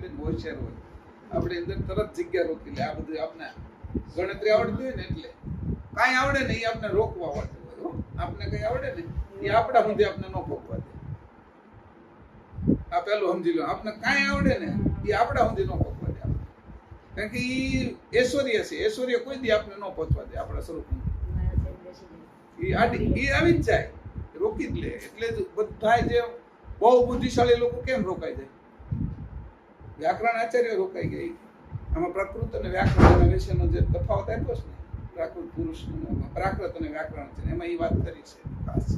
થઈને હોશિયાર હોય આપણે અંદર તરત જગ્યા રોકી લે. આ બધું આપણે ગણતરી આવડતી હોય ને એટલે કાંઈ આવડે ને એ આપણે રોકવા વાળતું હોય. આપણે કઈ આવડે ને એ આપણા સુધી આપણે ન ભોગવા દે. આ પેલું સમજી લો, આપણે કાંઈ આવડે ને એ આપણા સુધી ન ભોગવા દે. કારણ કે એ ઐશ્વર્ય છે. ઐશ્વર્ય કોઈ દી આપણે ન પહોંચવા દે આપણા સ્વરૂપમાં. એ આવી જ જાય, રોકી જ લે. એટલે જ બધા જે બહુ બુદ્ધિશાળી લોકો કેમ રોકાઈ જાય? વ્યાકરણ આચાર્ય રોકાઈ ગઈ. આમાં પ્રાકૃત અને વ્યાકરણ વિશેનો જે તફાવત આપ્યો છે ને, પ્રાકૃત પુરુષ પ્રાકૃત અને વ્યાકરણ છે એમાં એ વાત કરી છે ખાસ.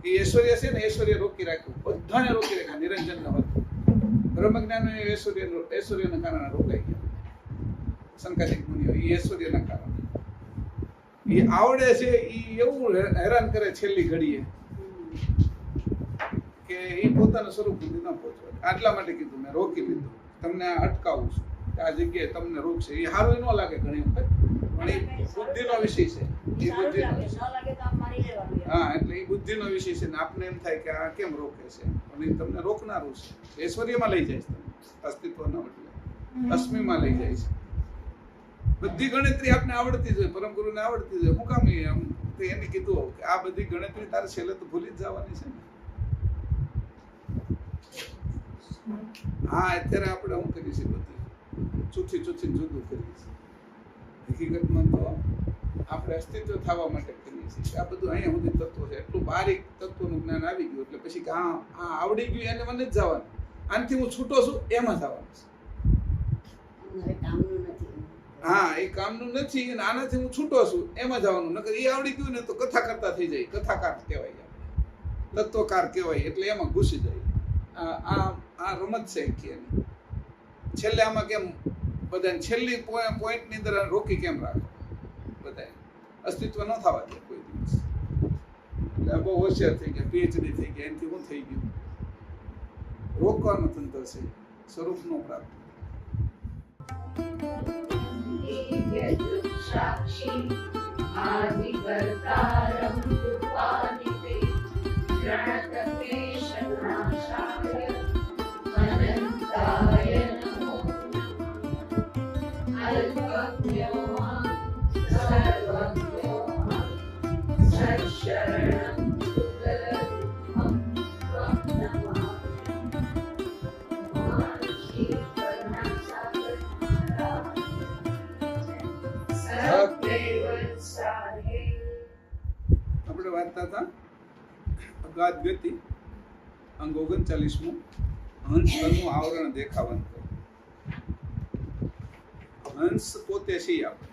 એ ઐશ્વર્ય છે ને, ઐશ્વર્ય રોકી રાખ્યું, બધાને રોકી રાખ્યા. નિરંજન ન હતું બ્રહ્મજ્ઞાન ઐશ્વર્યના કારણે રોકાઈ ગયા. શંકાદિક મુનિઓ એ ઐશ્વર્યના કારણે એ આવડે છે. એ એવું હેરાન કરે છેલ્લી ઘડીએ કે એ પોતાના સ્વરૂપ સુધી ન પહોંચવા. આટલા માટે કીધું મેં રોકી લીધું, તમને અટકાવું છું. આ જગ્યાએ તમને રોકશે. એ સારું ન લાગે ઘણી વખત, પણ એ બુદ્ધિનો વિષય છે. એ બુદ્ધિનો વિષય. હા, એટલે એ બુદ્ધિનો વિષય છે ને આપને એમ થાય કે આ કેમ રોકે છે, અને તમને રોકનારું છે. ઐશ્વર્યમાં લઈ જાય છે, અસ્તિત્વના બદલે અસ્મિમાં લઈ જાય છે. બધી ગણતરી આપને આવડતી જ હોય, પરમ ગુરુને આવડતી જ હોય. હું કામ એને કીધું કે આ બધી ગણતરી તારે છેલ્લે તો ભૂલી જ જવાની છે ને. હા, અત્યારે આપણે શું કરીએ છીએ, બધી ચૂથી જુદું કરીએ છીએ. હકીકતમાં તો આપણે અસ્તિત્વ થવા માટે કરીએ છીએ. આ બધું અહીંયા સુધી તત્વો છે. એટલું બારીક તત્વનું જ્ઞાન આવી ગયું એટલે પછી હા આવડી ગયું એને મને જ જવાનું. આનાથી હું છૂટો છું એમાં જવાનું છે. હા, એ કામનું નથી અને આનાથી હું છૂટો છું એમાં જવાનું. નકર એ આવડી ગયું ને તો કથા કરતા થઈ જાય. કથાકાર કહેવાય, તત્વકાર કહેવાય. એટલે એમાં ઘૂસી જાય. આ રમત છે કે છેલ્લે આમાં કેમ બધાને છેલ્લી પોઈન્ટની અંદર રોકી કેમ રાખો? બધા અસ્તિત્વ ન થવા દે કોઈ દિવસ. એટલે બહુ હોશિયાર થઈ ગયા, પીએચડી થઈ ગયા. એનાથી શું થઈ ગયું? રોકવાનું તંત્ર છે, સ્વરૂપનો પ્રાપ્ત. સાક્ષી આદિ કર્તારમ કૃપાનિધિ પ્રણત કેશનાશાય અનંતાય નમો અલ્પવ્યોમા સર્વવ્યોમા સશરણં સુતલરૂપં ત્વં નમામિ. આપણે વાંચતા હતા અગાધ ગતિ, અંગ 39મું, હંસ તનું આવરણ દેખાવંત. હંસ પોતે છીએ આપણે,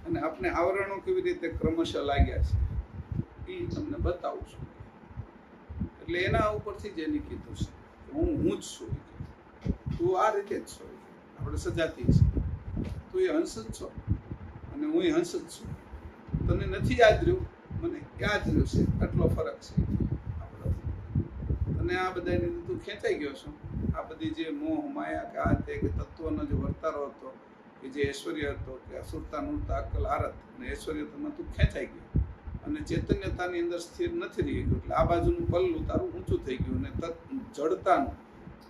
અને આપણે આવરણો કેવી રીતે ક્રમશઃ લાગ્યા છે એ તમને બતાવું છું. એટલે એના ઉપરથી જ એની કીધું છે હું જ છું. તું આ રીતે જ છો. આપણે સજાતી છે. તું એ હંસ જ છો અને હું હંસ જ છું. તને નથી યાદ રહ્યું, મને યાદ રહ્યું છે. આટલો ફરક છે આપણો. અને આ બધાની તું ખેંચાઈ ગયો છો. આ બધી જે મોહ માયા કે આ તે કે તત્વનો જે વર્તારો હતો, કે જે ઐશ્વર્ય હતો, કે અસુરતા નૂરતા અક્કલ આરત અને ઐશ્વર્યતામાં તું ખેંચાઈ ગયો અને ચૈતન્યતાની અંદર સ્થિર નથી રહી ગયું. એટલે આ બાજુનું પલ્લું તારું ઊંચું થઈ ગયું અને જડતાનું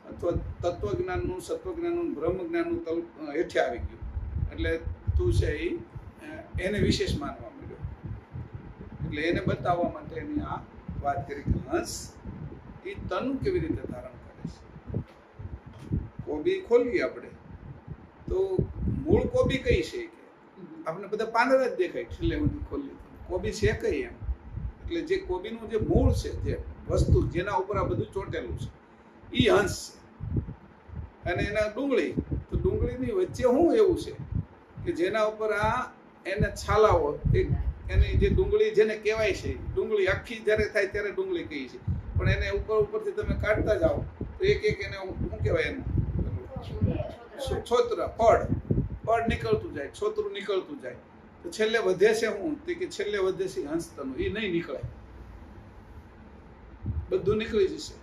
અથવા તત્વજ્ઞાનનું, સત્વજ્ઞાનનું, બ્રહ્મજ્ઞાનનું તલ હેઠે આવી ગયું. એટલે તું છે એને વિશેષ માનવા મળ્યો. એટલે એને બતાવવા માટે એની આ વાત કરી કે હંસ એ તનું કેવી રીતે ધારણ કરે છે. કોબી ખોલીએ આપણે તો મૂળ કોબી કઈ છે કે આપણે બધા પાંદડા જ દેખાય. છેલ્લે બધું ખોલીએ કોબી છે કઈ એમ. એટલે જે કોબીનું જે મૂળ છે, જે વસ્તુ જેના ઉપર આ બધું ચોટેલું છે, એ હંસ છે. અને એના ડુંગળી, તો ડુંગળીની વચ્ચે શું એવું છે કે જેના ઉપર આ એને છાલાઓ, એની જે ડુંગળી જેને કહેવાય છે, ડુંગળી આખી જ્યારે થાય ત્યારે ડુંગળી કહી છે. પણ એને ઉપરથી તમે કાઢતા જાઓ તો એક એને શું કહેવાય, એનું છોત્ર, પડ નીકળતું જાય, છોતરું નીકળતું જાય. તો છેલ્લે વધે છે હું કે છેલ્લે વધે છે હંસતનું. એ નહીં નીકળે, બધું નીકળી જશે.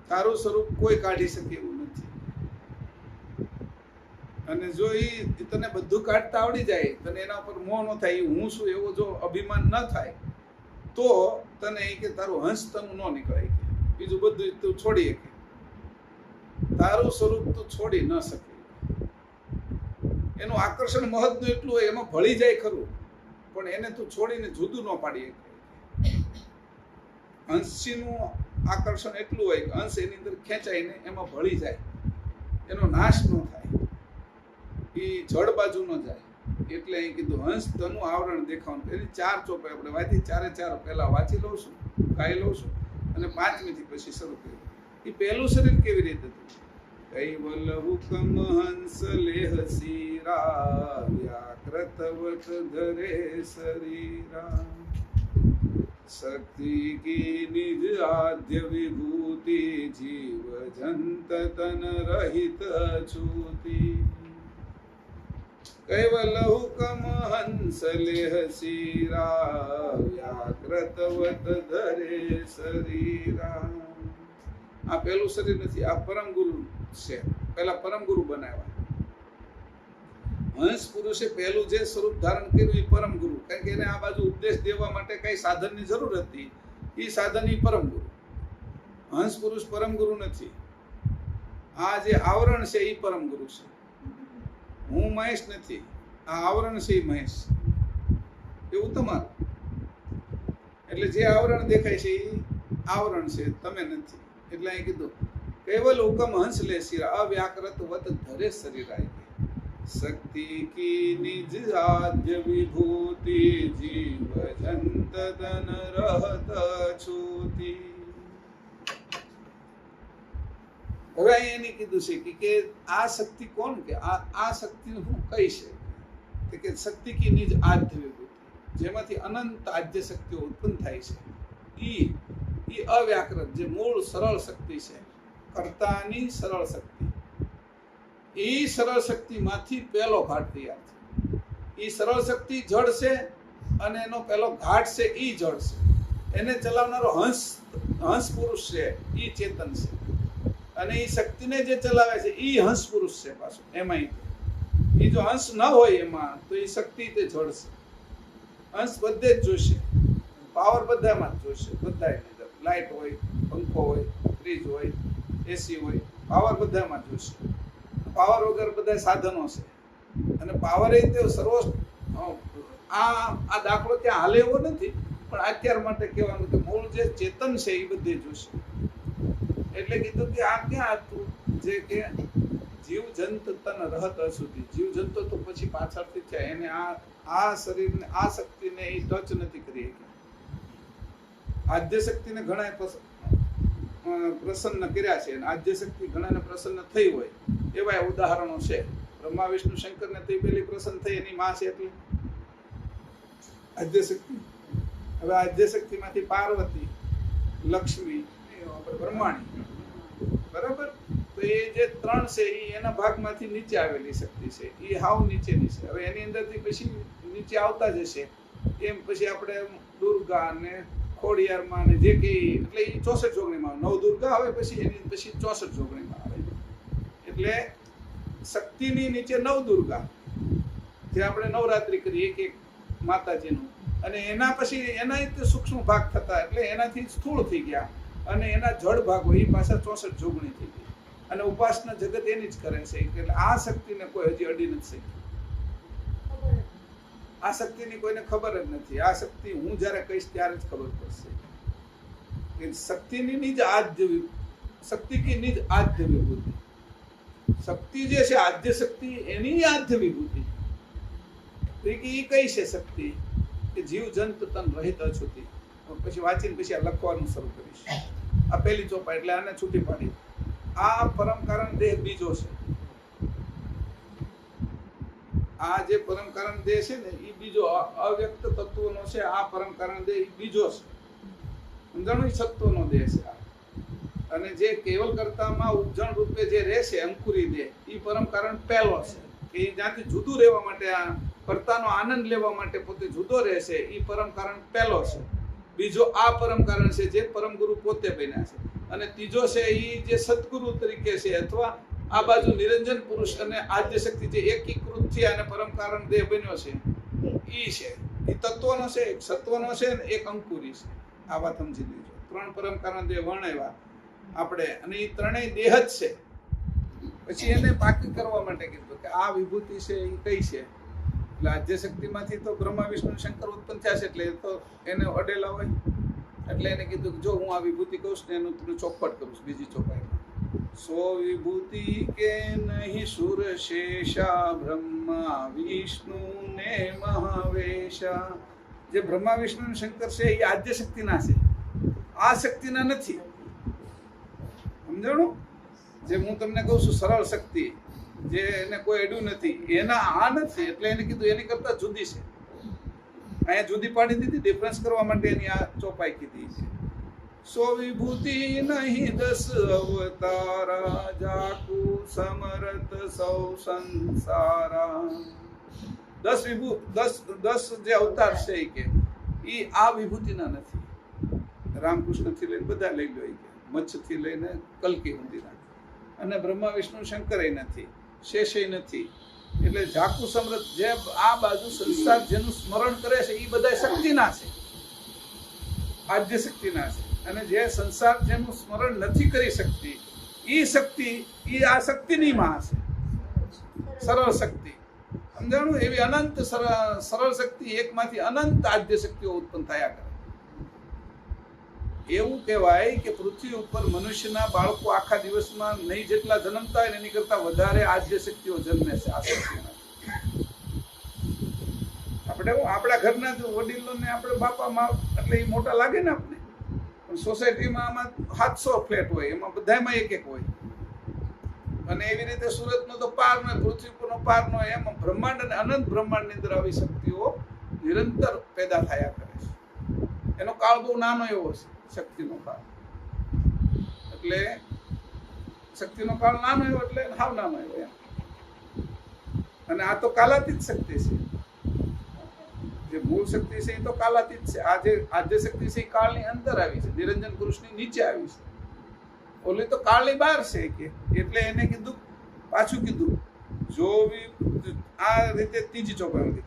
તારું સ્વરૂપ કોઈ કાઢી શકે એવું નથી. અને જો એ તને બધું કાઢતા આવડી જાય, તને એના ઉપર મોહ ન થાય, હું છું એવો જો અભિમાન ન થાય, તો તને એ કે તારું હંસ તનું ન નીકળે, બીજું બધું તું છોડી શકે. તારું સ્વરૂપ તું છોડી ન શકે. એનું આકર્ષણ મહત્વ એટલું હોય, એમાં ભળી જાય ખરું, પણ એને તું છોડીને જુદું ન પાડી શકે. હંસીનું આકર્ષણ એટલું હોય કે હંસ એની અંદર ખેંચાઈને એમાં ભળી જાય, એનો નાશ ન થાય, એ જળ બાજુ ન જાય. એટલે અહીં કીધું હંસ તનું આવરણ દેખાવાનું. એની 4 ચોપાઈ આપણે વાંચી, 4 પહેલા વાંચી લઉં છું, ગાઈ લઉં છું, અને 5મીથી પછી શરૂ કર્યું. એ પહેલું શરીર કેવી રીતે હતું? કૈવલ હુકમ હંસ લેહ શીરા વ્યાકૃતવત ધરે શરીરા शक्ति की निज आद्य विभूति जीव जंत तन रहित अछूति कैवल हुकम हंस लेह सीरा व्याकृतवत धरे शरीरा. આ પહેલું શરીર નથી, આ પરમ ગુરુ છે. પહેલા પરમ ગુરુ બનાવ્યા. હંસ પુરુષે પહેલું જે સ્વરૂપ ધારણ કર્યું એ પરમ ગુરુ, કારણ કે એને આ બાજુ ઉપદેશ દેવા માટે કઈ સાધનની જરૂર હતી. એ સાધન એ પરમ ગુરુ. હંસ પુરુષ પરમ ગુરુ નથી. આ જે આવરણ છે એ પરમ ગુરુ છે. હું મહેશ નથી, આ આવરણ છે એ મહેશ. એવું તમારું. એટલે જે આવરણ દેખાય છે એ આવરણ છે, તમે નથી. એટલે અહીં કીધું કેવલ હુકમ હંસ લે શિરા અવ્યાકૃત વત ધરે શરીરાય. शक्ति की निज आद्य विभूति जीव जंत तन रहत अछूति. હવે એની કીધું છે કે આ શક્તિ કોણ, કે આ શક્તિ હું કઈ છે કે શક્તિ કી નિજ આદ્ય વિભૂતિ, જેમાંથી અનંત આદ્ય શક્તિઓ ઉત્પન્ન થાય છે. ઈ અવ્યાકૃત જે મૂળ સરળ શક્તિ છે, કર્તાની સરળ શક્તિ. એ સરળ શક્તિમાંથી પહેલો ઘાટ તૈયાર છે. એ સરળ શક્તિ જળ છે અને એનો પહેલો ઘાટ છે એ જળ છે. એને ચલાવનારો હંસ પુરુષ છે, એ ચેતન છે. અને એ શક્તિને જે ચલાવે છે એ હંસ પુરુષ છે પાછું. એમાં એ જો હંસ ન હોય એમાં તો એ શક્તિ તે જળ છે. હંસ બધે જ જોઈશે, પાવર બધામાં જ જોઈશે. બધા લાઇટ હોય, પંખો હોય, ફ્રીજ હોય, એસી હોય, પાવર બધામાં જ જોઈશે. પાવર વગર બધા સાધનો છે. અને પાવર એ તે સર્વ આ દાખલો ત્યાં હાલે એવો નથી, પણ અત્યાર માટે કહેવાનું કે મૂળ જે ચેતન છે એ બધે જોશે. એટલે કીધું કે આ ક્યાં હતું, જે કે જીવ જંત તન રહત અશુદ્ધિ. જીવ જંતુ તો પછી પાછળથી છે, એને આ શરીરને આ શક્તિને એ ટચ નથી કરી શકી. આદ્ય શક્તિને ઘણા પ્રસન્ન કર્યા છે, અને આદ્ય શક્તિ ઘણાને પ્રસન્ન થઈ હોય એવા ઉદાહરણો છે. બ્રહ્મા વિષ્ણુ શંકરને તે પેલી પ્રસન્ન થઈ, એની માં છે એટલે આદ્ય શક્તિ. હવે આદ્ય શક્તિમાંથી પાર્વતી, લક્ષ્મી, બ્રહ્માણી, બરાબર. તો એ જે 3 છે એ એના ભાગમાંથી નીચે આવેલી શક્તિ છે. એ હાવ નીચેની છે. હવે એની અંદરથી પછી નીચે આવતા જશે એમ પછી આપણે દુર્ગા ને ખોડિયારમાં ને જે કે એટલે એ 64 જોગણીમાં આવે. 9 દુર્ગા આવે, પછી એની પછી 64 જોગણીમાં આવે. એટલે શક્તિની નીચે 9 દુર્ગા, જે આપણે નવરાત્રી કરીએ એક એક માતાજીનું, અને એના પછી એના સૂક્ષ્મ ભાગ થતા, એટલે એનાથી સ્થૂળ થઈ ગયા, અને એના જળ ભાગો એ પાછા 64 જોગણી થઈ ગઈ. અને ઉપાસના જગત એની જ કરે છે. એટલે આ શક્તિને કોઈ હજી અડી નથી શકી. આ શક્તિની કોઈને ખબર જ નથી. આ શક્તિ હું જ્યારે કહીશ ત્યારે જ ખબર પડશે કે શક્તિની નિજ આદ્ય શક્તિ કી નિજ આદ્ય વિભૂતિ. શક્તિ જે છે આદ્ય શક્તિ, એની આદ્ય વિભૂતિ એ કઈ છે શક્તિ કે જીવ જંત તન રહિત અછૂતિ. પછી વાંચીને પછી આ લખવાનું શરૂ કરીશ. આ પહેલી ચોપા, એટલે આને છૂટી પાડી. આ પરમ કારણ દેહ બીજો છે. આ જે પરમ કારણ દેહ છે ને એ બીજો અવ્યક્ત તત્વનો છે. આ પરમ કારણ દેહ બીજો છે, સમજાણું? સત્વનો દેહ છે. અને જે કેવલ કર્તામાં ઉપજણ રૂપે જે રહેશે અંકુરી દેહ, એ પરમ કારણ પહેલો છે. કે જ્યાંથી જુદું રહેવા માટે, આ કર્તાનો આનંદ લેવા માટે પોતે જુદો રહેશે, એ પરમ કારણ પહેલો છે. બીજો આ પરમ કારણ છે જે પરમ ગુરુ પોતે બન્યા છે. અને ત્રીજો છે એ જે સદગુરુ તરીકે છે, અથવા આ બાજુ નિરંજન પુરુષ અને આદ્ય શક્તિ જે એકીકૃત છે અને પરમ કારણ દેહ બન્યો છે, એ છે. એ તત્વનો છે, એક સત્વનો છે ને એક અંકુરી છે. આ વાત સમજી લીજો. 3 પરમ કારણ દેહ વર્ણવ્યા આપણે, અને એ ત્રણેય દેહ જ છે. પછી એને પાકી કરવા માટે કીધું કે આ વિભૂતિ છે એ કઈ છે. એટલે આદ્ય શક્તિમાંથી તો બ્રહ્મા વિષ્ણુ શંકર ઉત્પન્ન થયા છે, એટલે એ તો એને અડેલા હોય. એટલે એને કીધું કે જો હું આ વિભૂતિ કહું છું ને એનું તું ચોખવટ કરું છું બીજી ચોપાઈમાં. સો વિભૂતિ કે નહીં સુર શેષા બ્રહ્મા વિષ્ણુ ને મહાવેશા. જે બ્રહ્મા વિષ્ણુ અને શંકર છે એ આદ્ય શક્તિના છે, આ શક્તિના નથી. સમજાણું? જે હું તમને કહું છું સરળ શક્તિ, જે એને કોઈ અડ્યું નથી, એના આ નથી. એટલે એને કીધું એની કરતા જુદી છે. અહીંયા જુદી પાડી દીધી, ડિફરન્સ કરવા માટે એની આ ચોપાઈ કીધી છે. સો વિભૂતિ નહીં 10 અવતારા, જાકુ સમરત સૌ સંસારા. 10 જે અવતાર છે એ કે એ આ વિભૂતિના નથી. રામકૃષ્ણથી લઈને બધા લઈ લો, મચ્છથી લઈને કલ્કી સુધીના. અને બ્રહ્મા વિષ્ણુ શંકર નથી, શેષય નથી. એટલે જાકુ સમૃદ્ધ જે આ બાજુ સંસાર જેનું સ્મરણ કરે છે એ બધા શક્તિના છે, આદ્ય શક્તિના છે. અને જે સંસાર જેનું સ્મરણ નથી કરી શકતી એ શક્તિ એ આ શક્તિની માં છે, સરળ શક્તિ. સમજાણું? એવી અનંત સરળ શક્તિ એકમાંથી અનંત આદ્ય શક્તિઓ ઉત્પન્ન થયા કરે. એવું કહેવાય કે પૃથ્વી ઉપર મનુષ્યના બાળકો આખા દિવસમાં નહીં જેટલા જન્મતા હોય એની કરતા વધારે આદ્ય શક્તિઓ જન્મે છે આ શક્તિના. આપણે આપણા ઘરના વડીલોને આપણે બાપા માં એટલે એ મોટા લાગે ને આપણે, પણ સોસાયટીમાં આમાં 700 ફ્લેટ હોય, એમાં બધામાં એક એક હોય. અને એવી રીતે સુરતનો તો પાર નો, પૃથ્વી પરનો પાર નો, એમ બ્રહ્માંડ અને અનંત બ્રહ્માંડની અંદર આવી શક્તિઓ નિરંતર પેદા થયા કરે છે. એનો કાળ બહુ નાનો એવો છે, શક્તિનો કાળ. એટલે શક્તિનો કાળ નાનો એવો એટલે હાવ નાનો એવો એમ. અને આ તો કાલાતીત શક્તિ છે. જે મૂળ શક્તિ છે એ તો કાલાતીત છે. આ જે આદ્ય શક્તિ છે એ કાળની અંદર આવી છે, નિરંજન પુરુષની નીચે આવી છે. ઓલી તો કાળની બહાર છે કે. એટલે એને કીધું, પાછું કીધું, જો આ રીતે ત્રીજી ચોપાઈમાં કીધું,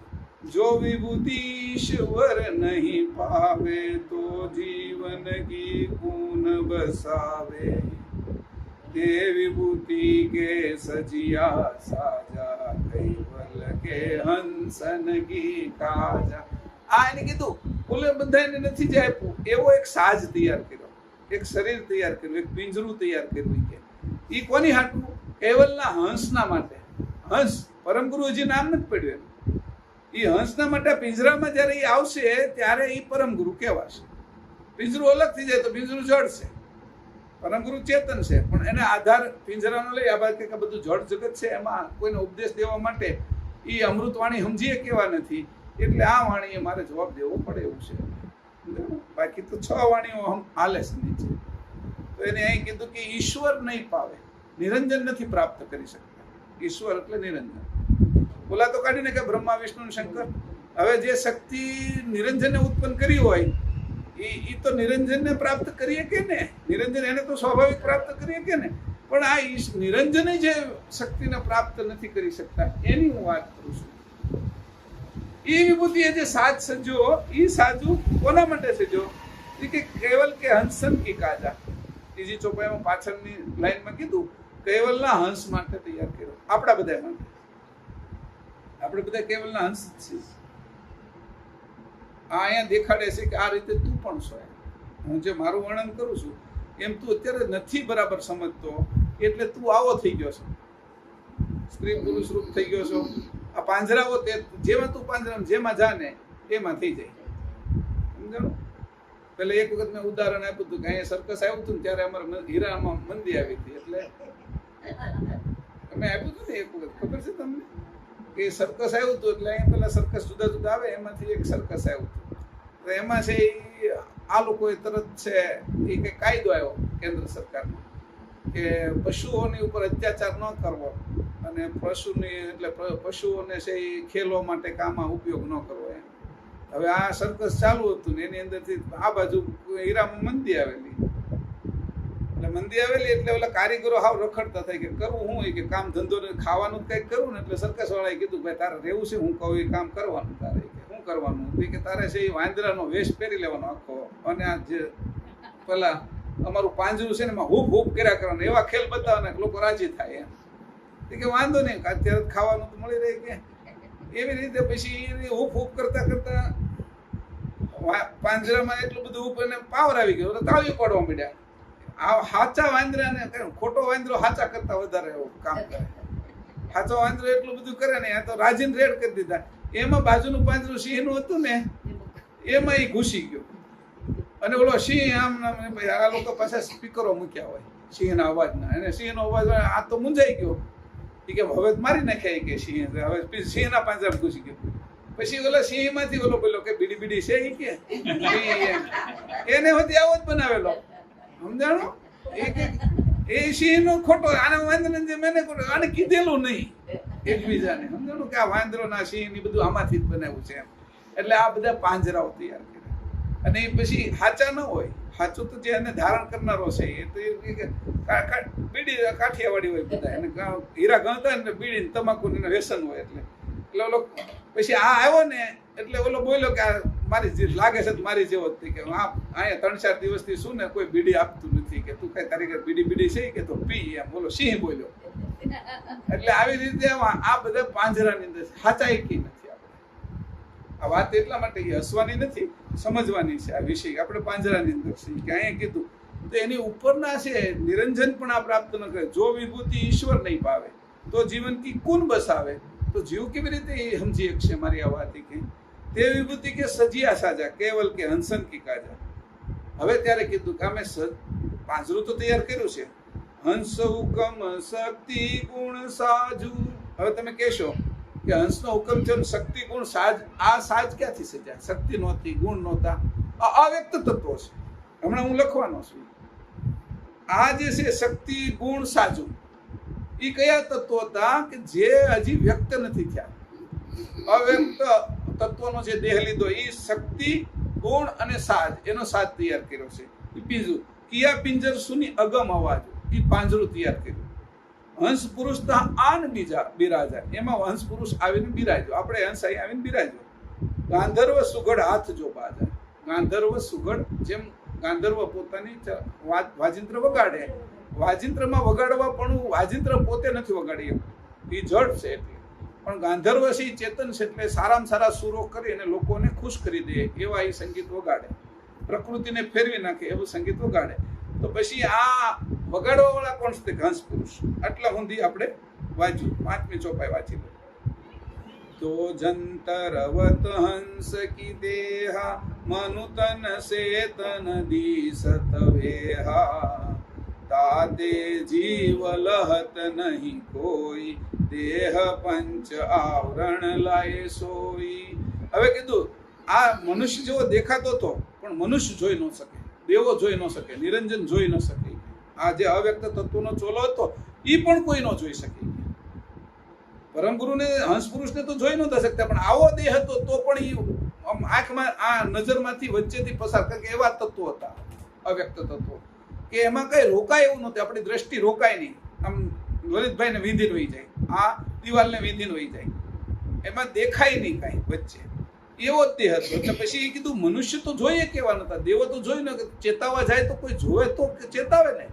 જો વિભૂતિ ઈશ્વર નહીં પાવે તો જીવન કી કુન બસાવે. તે વિભૂતિ કે સજિયા સાજા, કૈવલ કે હંસન કી કાજા. આ એને કીધું, બોલે બધાને નથી જ આપ્યું. એવો એક સાજ તૈયાર કર્યો, એક શરીર તૈયાર કર્યું, એક પિંજરું તૈયાર કર્યું. કે એ કોની હાટું? કેવલના હંસના માટે. હંસ પરમ ગુરુ હજી નામ નથી પડ્યું એનું. એ હંસના માટે પિંજરામાં જ્યારે એ આવશે ત્યારે એ પરમ ગુરુ કહેવાશે. પિંજરું અલગ થઈ જાય તો પિંજરું જળ છે, પરમ ગુરુ ચેતન છે. પણ એને આધાર પિંજરાનો લઈ આ બાદ કે બધું જળ જગત છે, એમાં કોઈને ઉપદેશ દેવા માટે એ અમૃત વાણી સમજીએ કેવા નથી. એટલે આ વાણીએ મારે જવાબ દેવો પડે એવું છે. બાકી તો 6 વાણીઓ હાલે છે નીચે. તો એને અહીં કીધું કે ઈશ્વર નહીં પાવે, નિરંજન નથી પ્રાપ્ત કરી શકતા. ઈશ્વર એટલે નિરંજન. બોલા તો કાઢીને કે બ્રહ્મા વિષ્ણુ શંકર. હવે જે શક્તિ નિરંજનને ઉત્પન્ન કરી હોય એ તો નિરંજનને પ્રાપ્ત કરીએ કે ને, નિરંજન એને તો સ્વાભાવિક પ્રાપ્ત કરીએ કે ને. પણ આ નિરંજન જે શક્તિને પ્રાપ્ત નથી કરી શકતા એની હું વાત કરું છું. એ વિભૂતિ જે સાજ સજ્યો, એ સાજુ કોના માટે સજ્યો? કે કેવલ કે હંસન કી કાજા. ત્રીજી ચોપાઈમાં પાછળની લાઈનમાં કીધું, કેવલના હંસ માટે તૈયાર કર્યો. આપણા બધા માટે. આપણે બધા કેવલના હંસ જ છીએ. આ અહીંયા દેખાડે છે કે આ રીતે તું પણ છો. હું જે મારું વર્ણન કરું છું એમ તું અત્યારે નથી બરાબર સમજતો, એટલે તું આવો થઈ ગયો છો, સ્ત્રી પુરુષ રૂપ થઈ ગયો છો. આ પાંજરાઓ તે જેમાં તું પાંજરામાં જેમાં જાને એમાં થઈ જાય. સમજાણું? પેલા એક વખત મેં ઉદાહરણ આપ્યું હતું કે અહીંયા સર્કસ આવ્યું હતું ને ત્યારે અમારે હીરામાં મંદી આવી હતી. એટલે અમે આપ્યું હતું ને એક વખત, ખબર છે તમને? કે સર્કસ આવ્યું હતું. એટલે અહીંયા પેલા સર્કસ જુદા જુદા આવે, એમાંથી એક સર્કસ આવ્યું હતું. તો એમાં છે આ લોકોએ તરત છે એ કંઈક કાયદો આવ્યો કેન્દ્ર સરકારનો કે પશુઓની ઉપર અત્યાચાર ન કરવો અને પશુઓને છે એ ખેલવા માટે કામમાં ઉપયોગ ન કરવો એમ. હવે આ સર્કસ ચાલુ હતું ને એની અંદરથી આ બાજુ હીરામાં મંદી આવેલી. એટલે મંદી આવેલી એટલે ઓલા કારીગરો હાવ રખડતા થાય કે કરવું શું કે કામ ધંધો ને ખાવાનું કંઈક કરવું ને. એટલે સર્કસ વાળાએ કીધું ભાઈ તારે રહેવું છે, હું કહું એ કામ કરવાનું. તારે શું કરવાનું કે તારે છે એ વાંદરાનો વેશ પહેરી લેવાનો આખો, અને આ જે પેલા અમારું પાંજરું છે ને એમાં હૂપ હૂપ કર્યા કરવાનું, એવા ખેલ બતાવવાના લોકો રાજી થાય એમ. કે વાંધો નહીં, અત્યારે ખાવાનું તો મળી રહે કે. એવી રીતે પછી હૂપ હૂપ કરતા કરતા પાંજરામાં એટલું બધું હૂપ અને પાવર આવી ગયો, તાળીઓ પાડવા માંડ્યા. આ હાચા વાંદરાને ખોટો વાંદરો હાચા કરતા વધારે એવું કામ કરે. હાચો વાંદરો એટલું બધું કરે ને, આ તો રાજીને રેડ કરી દીધા. એમાં બાજુનું પાંજરું સિંહનું હતું ને, એમાં એ ઘૂસી ગયો. અને ઓલો સિંહ આમ આ લોકો પાસે સ્પીકરો મૂક્યા હોય સિંહના અવાજના, અને સિંહનો અવાજ આ તો મૂંઝાઈ ગયો. એ કે હવે મારી નાખ્યા કે સિંહ, હવે સિંહના પાંજરામાં ઘૂસી ગયો. પછી ઓલા સિંહમાંથી ઓલો બોલો કે બીડી બીડી છે એ કે એને હોતી આવો જ બનાવેલો, સમજાણો? એ સિંહનો ખોટો, આને વાંદરાને જે મેને ખોટો, આને કીધેલું નહીં એકબીજાને, સમજાણું કે આ વાંદરો ના સિંહ ની બધું આમાંથી જ બનાવ્યું છે એમ. એટલે આ બધા પાંજરાઓ તૈયાર કર્યા. અને એ પછી હાચા ન હોય, સાચું તો જે એને ધારણ કરનારો છે એ તો બીડી કાઠિયાવાડી હોય બધા, એને હીરા ગણતા ને બીડી તમાકુ વ્યસન હોય. એટલે ઓલો પછી આ આવ્યો ને એટલે ઓલો બોલ્યો કે આ મારી લાગે છે મારી જેવો જ કે અહીંયા 3-4 દિવસથી શું ને કોઈ બીડી આપતું નથી, કે તું કઈ તારી બીડી બીડી છે કે તો પી એમ બોલો સિંહ બોલ્યો. એટલે આવી રીતે આ બધા પાંજરાની અંદર સાચાઈ કી નથી. આપણે આ વાત એટલા માટે હસવાની નથી, સમજવાની છે. આ વિષય આપણે પાંજરાની અંદર છે કે અહીંયા કીધું તો એની ઉપરના છે નિરંજન પણ આ પ્રાપ્ત ન કરે. જો વિભૂતિ ઈશ્વર નહીં પાવે તો જીવન કી કુન બસાવે. તો જીવ કેવી રીતે એ સમજી શકશે મારી આ વાત કે તે વિભૂતિ કે સજિયા સાજા કેવલ કે હંસન કી કાજા. હવે ત્યારે કીધું કે અમે પાંજરું તો તૈયાર કર્યું છે, હંસ હુકમ શક્તિ ગુણ સાજુ. હવે તમે કહેશો કે હંસનો હુકમ છે, શક્તિ ગુણ સાજ. આ સાજ ક્યાંથી સજ્યા? શક્તિ નહોતી, ગુણ નહોતા, આ અવ્યક્ત તત્વો છે. હમણાં હું લખવાનો છું. આ જે છે શક્તિ ગુણ સાજુ, એ કયા તત્વો હતા કે જે હજી વ્યક્ત નથી થયા. અવ્યક્ત તત્વનો જે દેહ લીધો એ શક્તિ ગુણ અને સાજ, એનો સાજ તૈયાર કર્યો છે. એ બીજું કિયા પિંજર સુની અગમ અવાજ, એ પાંજરું તૈયાર કર્યું. હંસ પુરુષ આન બીજા બિરાજા, એમાં હંસ પુરુષ આવીને બિરાજો. આપણે હંસ અહીં આવીને બિરાજો. ગાંધર્વ સુગઢ હાથ જો બાજા. ગાંધર્વ સુગઢ, જેમ ગાંધર્વ પોતાની વાજિંત્ર વગાડે, વાજિંત્રમાં વગાડવા પણ વાજિંત્ર પોતે નથી વગાડી એમ, એ જડ છે. એટલે પણ ગાંધર્વ છે ચેતન છે, એટલે સારામાં સારા સુરો કરી અને લોકોને ખુશ કરી દે એવા એ સંગીત વગાડે, પ્રકૃતિને ફેરવી નાખે એવું સંગીત વગાડે. તો પછી આ વગાડવા વાળા કોણ છે? હંસ પુરુષ. આટલા સુધી આપણે વાંચ્યું. 5મી ચોપાઈ વાંચી લો. તો જંતરવત હંસ કી દેહા મનુતન સેતન દીસત વેહા તાતે જીવ લહત નહીં કોઈ દેહ પંચ આવરણ લાય સોઈ. હવે કીધું આ મનુષ્ય જેવો દેખાતો હતો પણ મનુષ્ય જોઈ ન શકે, દેવો જોઈ ન શકે, નિરંજન જોઈ ન શકે. આ જે અવ્યક્ત તત્વનો ચોલો હતો એ પણ કોઈ ન જોઈ શકે. પરમ ગુરુને હંસ પુરુષને તો જોઈ નહોતા શકતા, પણ આવો દેહ હતો તો પણ એ આંખમાં આ નજરમાંથી વચ્ચેથી પસાર કરે. એવા તત્વો હતા અવ્યક્ત તત્વો કે એમાં કઈ રોકાય એવું નહોતું. આપણી દ્રષ્ટિ રોકાય નહીં. આમ લલિતભાઈને વીંધીને વહી જાય, આ દિવાલને વીંધીને વહી જાય, એમાં દેખાય નહીં કાંઈ વચ્ચે. એવો જ દેહ હતો. એટલે પછી એ કીધું મનુષ્ય તો જોઈએ કેવા નતા, દેવો તો જોઈ ને ચેતાવા જાય તો કોઈ જોવે તો ચેતાવે ને.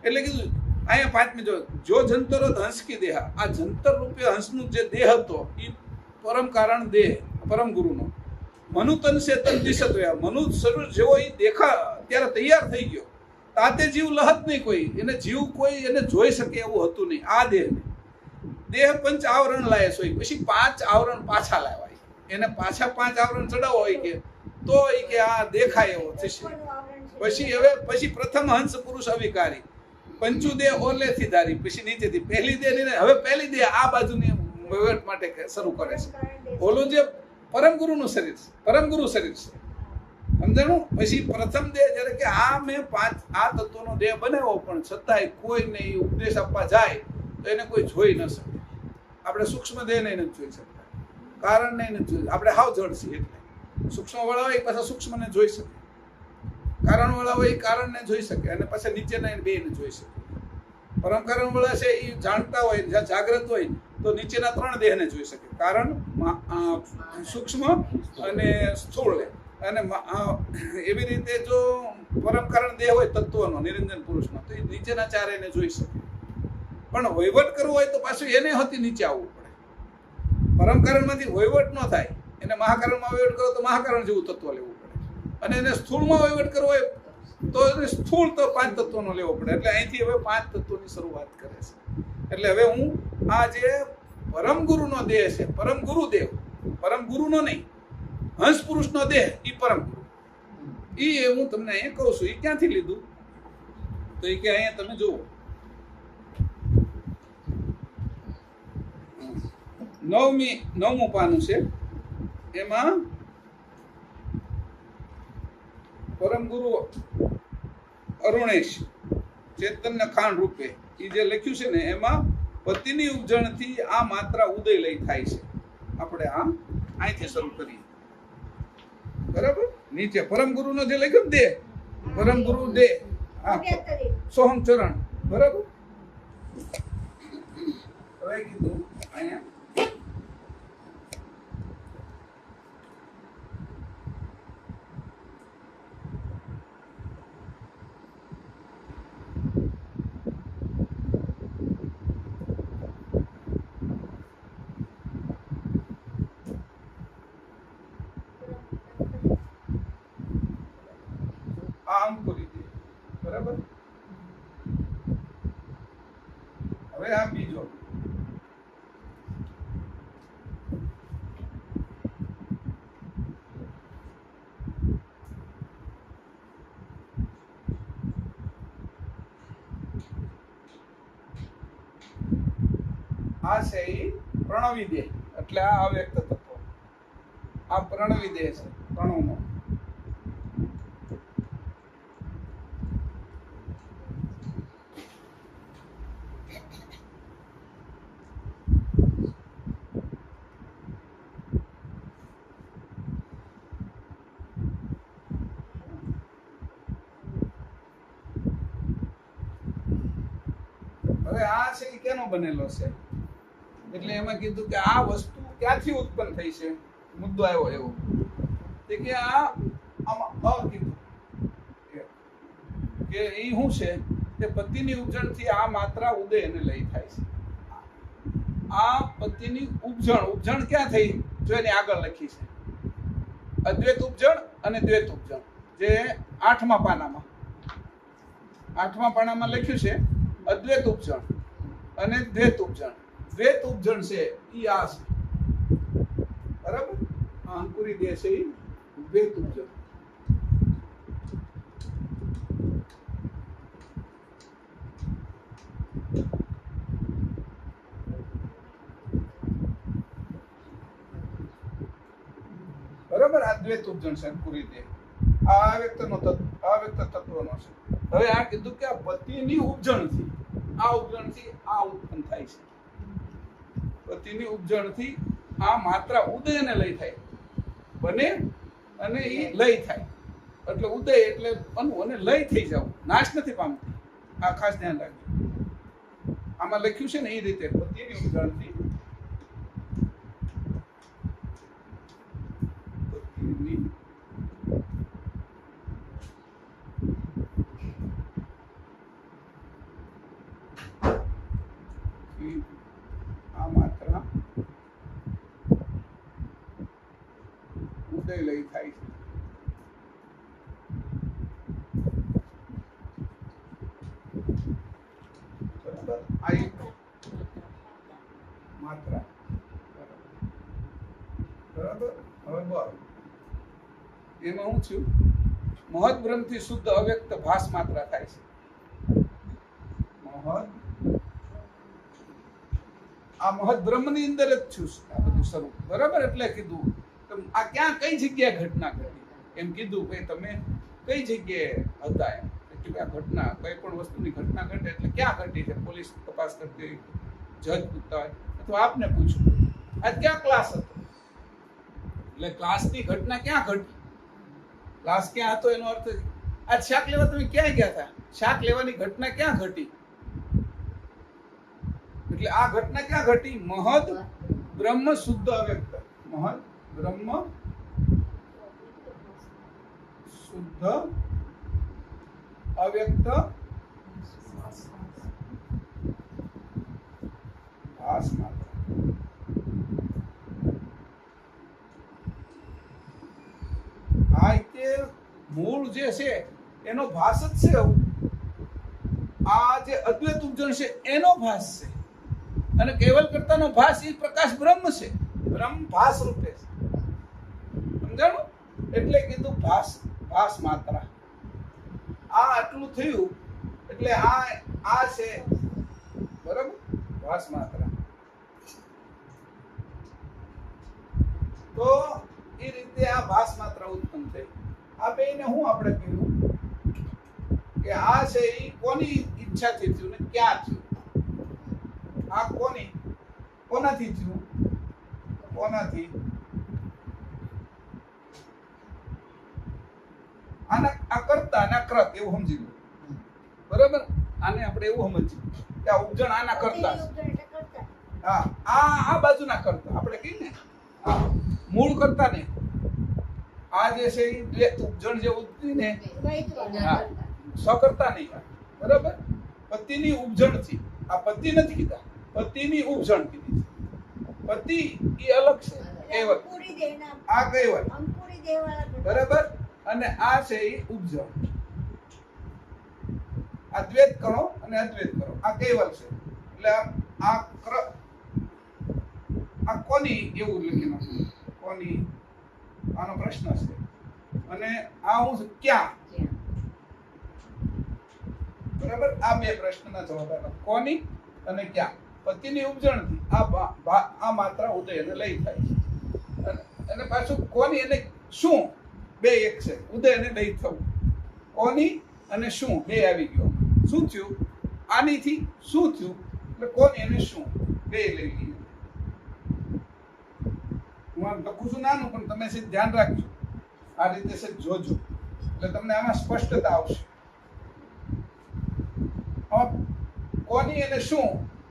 એટલે કીધું અહીંયા 5મી જો જંતર હંસ કી દેહ, આ જંતર રૂપે હંસનું જે દેહ હતો એ પરમ કારણ દેહ પરમ ગુરુનો. મનુતન સેતન દિશત વ્યા, મનુ શરીર જેવો એ દેખા ત્યારે તૈયાર થઈ ગયો. તાતે જીવ લહત નહીં કોઈ, એને જીવ કોઈ એને જોઈ શકે એવું હતું નહીં. આ દેહને દેહ પંચ આવરણ લાય સોય. પછી 5 આવરણ પાછા લાવ્યા, એને પાછા 5 આવરણ ચડાવો હોય કે તો એ કે આ દેખાય એવો થશે. પછી પ્રથમ હંસ પુરુષ અવિકારી, પંચુ દેહ ઓલેથી ધારી, પછી નીચેથી પહેલી દેહ ને હવે પહેલી દેહ આ બાજુની વહીવટ માટે શરૂ કરે છે. ઓલું જે પરમ ગુરુનું શરીર છે, પરમ ગુરુ શરીર છે, સમજાણું? પછી પ્રથમ દેહ જ્યારે કે આ મેં 5 આ તત્વનો દેહ બનાવ્યો, પણ છતાંય કોઈને એ ઉપદેશ આપવા જાય તો એને કોઈ જોઈ ન શકે. આપણે સૂક્ષ્મ દેહને નથી જોઈ શકતા, કારણને નથી જોઈ. આપણે હાવ જડ છીએ. એટલે સૂક્ષ્મ વાળા હોય પાછા સૂક્ષ્મને જોઈ શકે, કારણ વાળા હોય કારણને જોઈ શકે, અને પાછા નીચેના બેને જોઈ શકે. પરમ કારણ વાળા છે એ જાણતા હોય, જ્યાં જાગ્રત હોય તો નીચેના 3 દેહને જોઈ શકે, કારણ સૂક્ષ્મ અને સ્થૂળ. અને એવી રીતે જો પરમ કારણ દેહ હોય તત્વનો નિરંજન પુરુષનો તો એ નીચેના 4 એને જોઈ શકે. પણ વહીવટ કરવો હોય તો પાછું એને હતી નીચે આવવું પડે. પરમ કારણમાંથી વહીવટ ન થાય. એને મહાકારણમાં વહીવટ કરો તો મહાકારણ જેવું તત્વ લેવું પડે, અને એને સ્થૂળમાં વહીવટ કરવો હોય તો એને સ્થૂળ તો 5 તત્વોનો લેવો પડે. એટલે અહીંથી હવે 5 તત્વોની શરૂઆત કરે છે. એટલે હવે હું આ જે પરમ ગુરુનો દેહ છે, પરમ ગુરુદેવ, પરમ ગુરુનો નહીં, હંસ પુરુષનો દેહ, ઈ પરમ ગુરુ, ઈ હું તમને અહીંયા કહું છું. ઈ ક્યાંથી લીધું તો ઈ કે અહીંયા તમે જુઓ, 9મું પાનું છે. એમાં પરમ ગુરુ અરુણેશ ચેતન્ય ખાન રૂપે એ જે લખ્યું છે ને, એમાં પતિની ઉપજણથી આ માત્રા ઉદય લઈ થાય છે. આપણે આ અહીંથી શરૂ કરીએ, બરાબર. નીચે પરમ ગુરુનો જે લખ્યું ને દેહ, પરમ ગુરુ દેહ, આ સોહમ ચરણ, બરાબર. હવે કીધું અહીંયા અંકુરી દે, બરાબર. હવે આ બીજો આ છે ઈ પ્રણવી દેહ, એટલે આ અવ્યક્ત તત્વ, આ પ્રણવી દેહ છે, પ્રણવનો. હવે આ છે એ કેનો બનેલો છે, એટલે એમાં કીધું કે આ વસ્તુ ક્યાંથી ઉત્પન્ન થઈ છે. મુદ્દો આવ્યો એવો કે આ આમાં કીધું કે એ શું છે કે પતિની ઉપજણથી આ માત્રા ઉદય એને લઈ થાય છે. આ પતિની ઉપજણ ક્યાં થઈ, જો એની આગળ લખી છે અદ્વૈત ઉપજણ અને દ્વૈત ઉપજણ, જે 8મા પાનામાં લખ્યું છે અદ્વૈત ઉપજણ અને દ્વૈત ઉપજણ. દ્વૈત ઉપજણ છે ઈ આ છે, બરાબર. આ અંકુરી દેહ છે ઈ દ્વૈત ઉપજણ. બરાબર. આ દ્વૈત ઉપજણ છે અંકુરી દેહ. આ વ્યક્તનો તત્વનો છે. હવે આ કીધું કે આ પતિની ઉપજણથી આ ઉત્પન્ન થાય છે. પતિની ઉપજણથી આ માત્રા ઉદયને લઈ થાય, બને અને એ લઈ થાય. એટલે ઉદય એટલે અનુ, અને લઈ થઈ જવું, નાશ નથી પામતી. આ ખાસ ધ્યાન રાખજો. આમાં લખ્યું છે ને એ રીતે પતિની ઉપજણથી આ માત્રા ઉદય લઈ થાય છે. બરાબર. આ એક માત્રા, બરાબર. હવે બોલ એમાં હું છું, મહદ બ્રહ્મથી શુદ્ધ અવ્યક્ત ભાસ માત્રા થાય છે. આ મહદ બ્રહ્મની અંદર જ છું આ બધું સ્વરૂપ, બરાબર. એટલે કીધું આ ક્યાં કઈ જગ્યાએ ઘટના ઘટી, એમ કીધું કે તમે કઈ જગ્યાએ હતા, એમ કે આ ઘટના કોઈ પણ વસ્તુની ઘટના ઘટે એટલે ક્યાં ઘટી છે. પોલીસ તપાસ કરતી હોય, જજ પૂછતા હોય, અથવા આપને પૂછવું આ ક્યાં ક્લાસ હતો, એટલે ક્લાસની ઘટના ક્યાં ઘટી, ક્લાસ ક્યાં હતો એનો અર્થ આ શાક લેવા તમે ક્યાં ગયા હતા, શાક લેવાની ઘટના ક્યાં ઘટી. એટલે આ ઘટના ક્યાં ઘટી, મહદ બ્રહ્મ શુદ્ધ અવ્યક્ત, મહદ બ્રહ્મ શુદ્ધ અવ્યક્ત ભાસ માત્ર. આ તે મૂળ જે છે એનો ભાસ જ છે. આ જે અદ્વૈત ઉપજણ છે એનો ભાસ છે અને કેવલ કરતાનો ભાસ એ પ્રકાશ બ્રહ્મ છે. બ્રહ્મ ભાસ રૂપે છે. સમજાણું? એટલે કીધું ભાસ ભાસ માત્ર. આ આટલું થયું એટલે આ છે બરાબર ભાસ માત્ર. તો એ રીતે આ ભાસ માત્ર ઉત્પન્ન થઈ. આ બેયને હું આપણે કહ્યું કે આ છે એ કોની ઈચ્છાથી થયું ને ક્યાં થયું? આ કોનાથી થયું? કોનાથી? આ કરતા ના કૃત એવું સમજી લો. બરાબર? આને આપણે એવું સમજીએ કે આ ઉપજણ આના કરતા છે. હા, આ બાજુના કરતા આપણે કહીએ ને, હા, મૂળ કરતા ને આ જે છે એ ઉપજણ જે ઉત્પન્ન ને હા સ્વકર્તા નહીં. બરાબર? પતિની ઉપજણથી. આ પતિ નથી કીધા, પતિની ઉપજણ કીધી. પતિ એ અલગ છે. કૈવલ. આ કૈવલ. બરાબર? અને આ છે એ ઉપજણ. આ દ્વૈત કરો અને અદ્વૈત કરો. આ કૈવલ છે. એટલે આ કોની એવું લખી નાખ્યું. કોની? આનો પ્રશ્ન છે. અને આ હું છું ક્યાં? બરાબર? આ બે પ્રશ્નના જવાબ આપ્યા. કોની અને ક્યાં? પતિની ઉપજણથી આ માત્ર ઉદયને લઈ થાય છે. અને પાછું કોની અને શું બે એક છે. ઉદયને લઈ થવું. કોની અને શું બે આવી ગયો. શું થયું? આનીથી શું થયું? એટલે કોની અને શું બે લઈ લઈએ. હું આમ લખું છું નાનું, પણ તમે છે ધ્યાન રાખજો. આ રીતે છે જોજો એટલે તમને આમાં સ્પષ્ટતા આવશે. કોની અને શું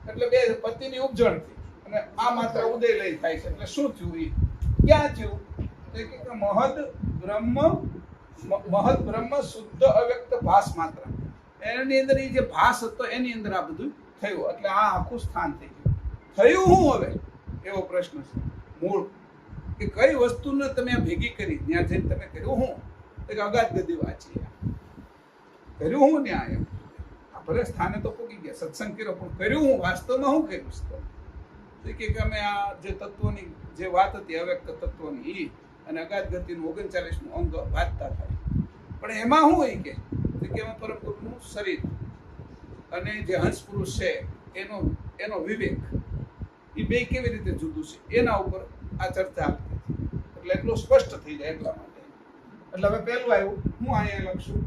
એટલે બે પતિની ઉપજણથી અને આ માત્ર ઉદય લઈ થાય છે. એટલે શું થયું? એ ક્યાં થયું? કે મહદ બ્રહ્મ શુદ્ધ અવ્યક્ત ભાસ માત્ર. એની અંદર એ જે ભાસ હતો એની અંદર આ બધું થયું. એટલે આ આખું સ્થાન થઈ ગયું. થયું હું હવે એવો પ્રશ્ન છે મૂળ કે કઈ વસ્તુને તમે ભેગી કરી ત્યાં જઈને તમે કર્યું હું? અગાધ ગદી વાંચી કર્યું હું ત્યાં એમ. ભલે સ્થાને તો પૂગી ગયા, સત્સંગ કર્યો, પણ કર્યું હું વાસ્તવમાં શું કર્યું છે? કે અમે આ જે તત્વની જે વાત હતી અવ્યક્ત તત્વની એ અને અગાધ ગતિનું 39મું અંગ વાંચતા થાય. પણ એમાં શું હોય કે એમાં પરમ ગુરુનું શરીર અને જે હંસ પુરુષ છે એનો વિવેક એ બે કેવી રીતે જુદું છે એના ઉપર આ ચર્ચા એટલે એટલું સ્પષ્ટ થઈ જાય એટલા માટે. એટલે હવે પહેલું આવ્યું હું અહીંયા લખશું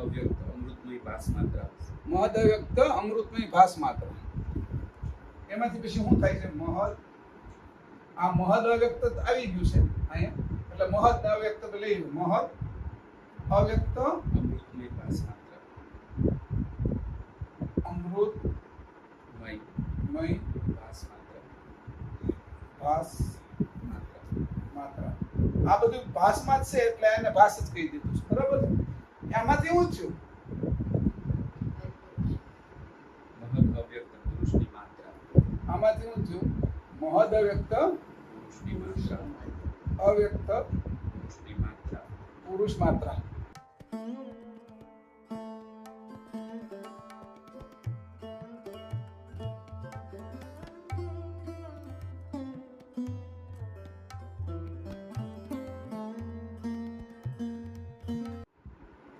અવ્યક્ત અમૃતમય ભાસ માત્ર. મહદ અવ્યક્ત અમૃતમય ભાસ માત્ર. એમાંથી પછી શું થાય છે? આ મહદ અવ્યક્ત આવી ગયું છે અહીંયા. એટલે મહદ અવ્યક્ત લઈ લો. મહદ અવ્યક્ત અમૃતમય ભાસ માત્ર. અમૃતમય ભાસ માત્ર. ભાસ માત્ર. આ બધું ભાસમાં જ છે એટલે એને ભાસ જ કહી દીધું છે. બરાબર? આમાંથી એવું થયું મહદ અવ્યક્ત પુરુષની માત્રા. આમાંથી એવું થયું મહદ અવ્યક્ત પુરુષની માત્રા. અવ્યક્ત પુરુષની માત્રા. પુરુષ માત્રા.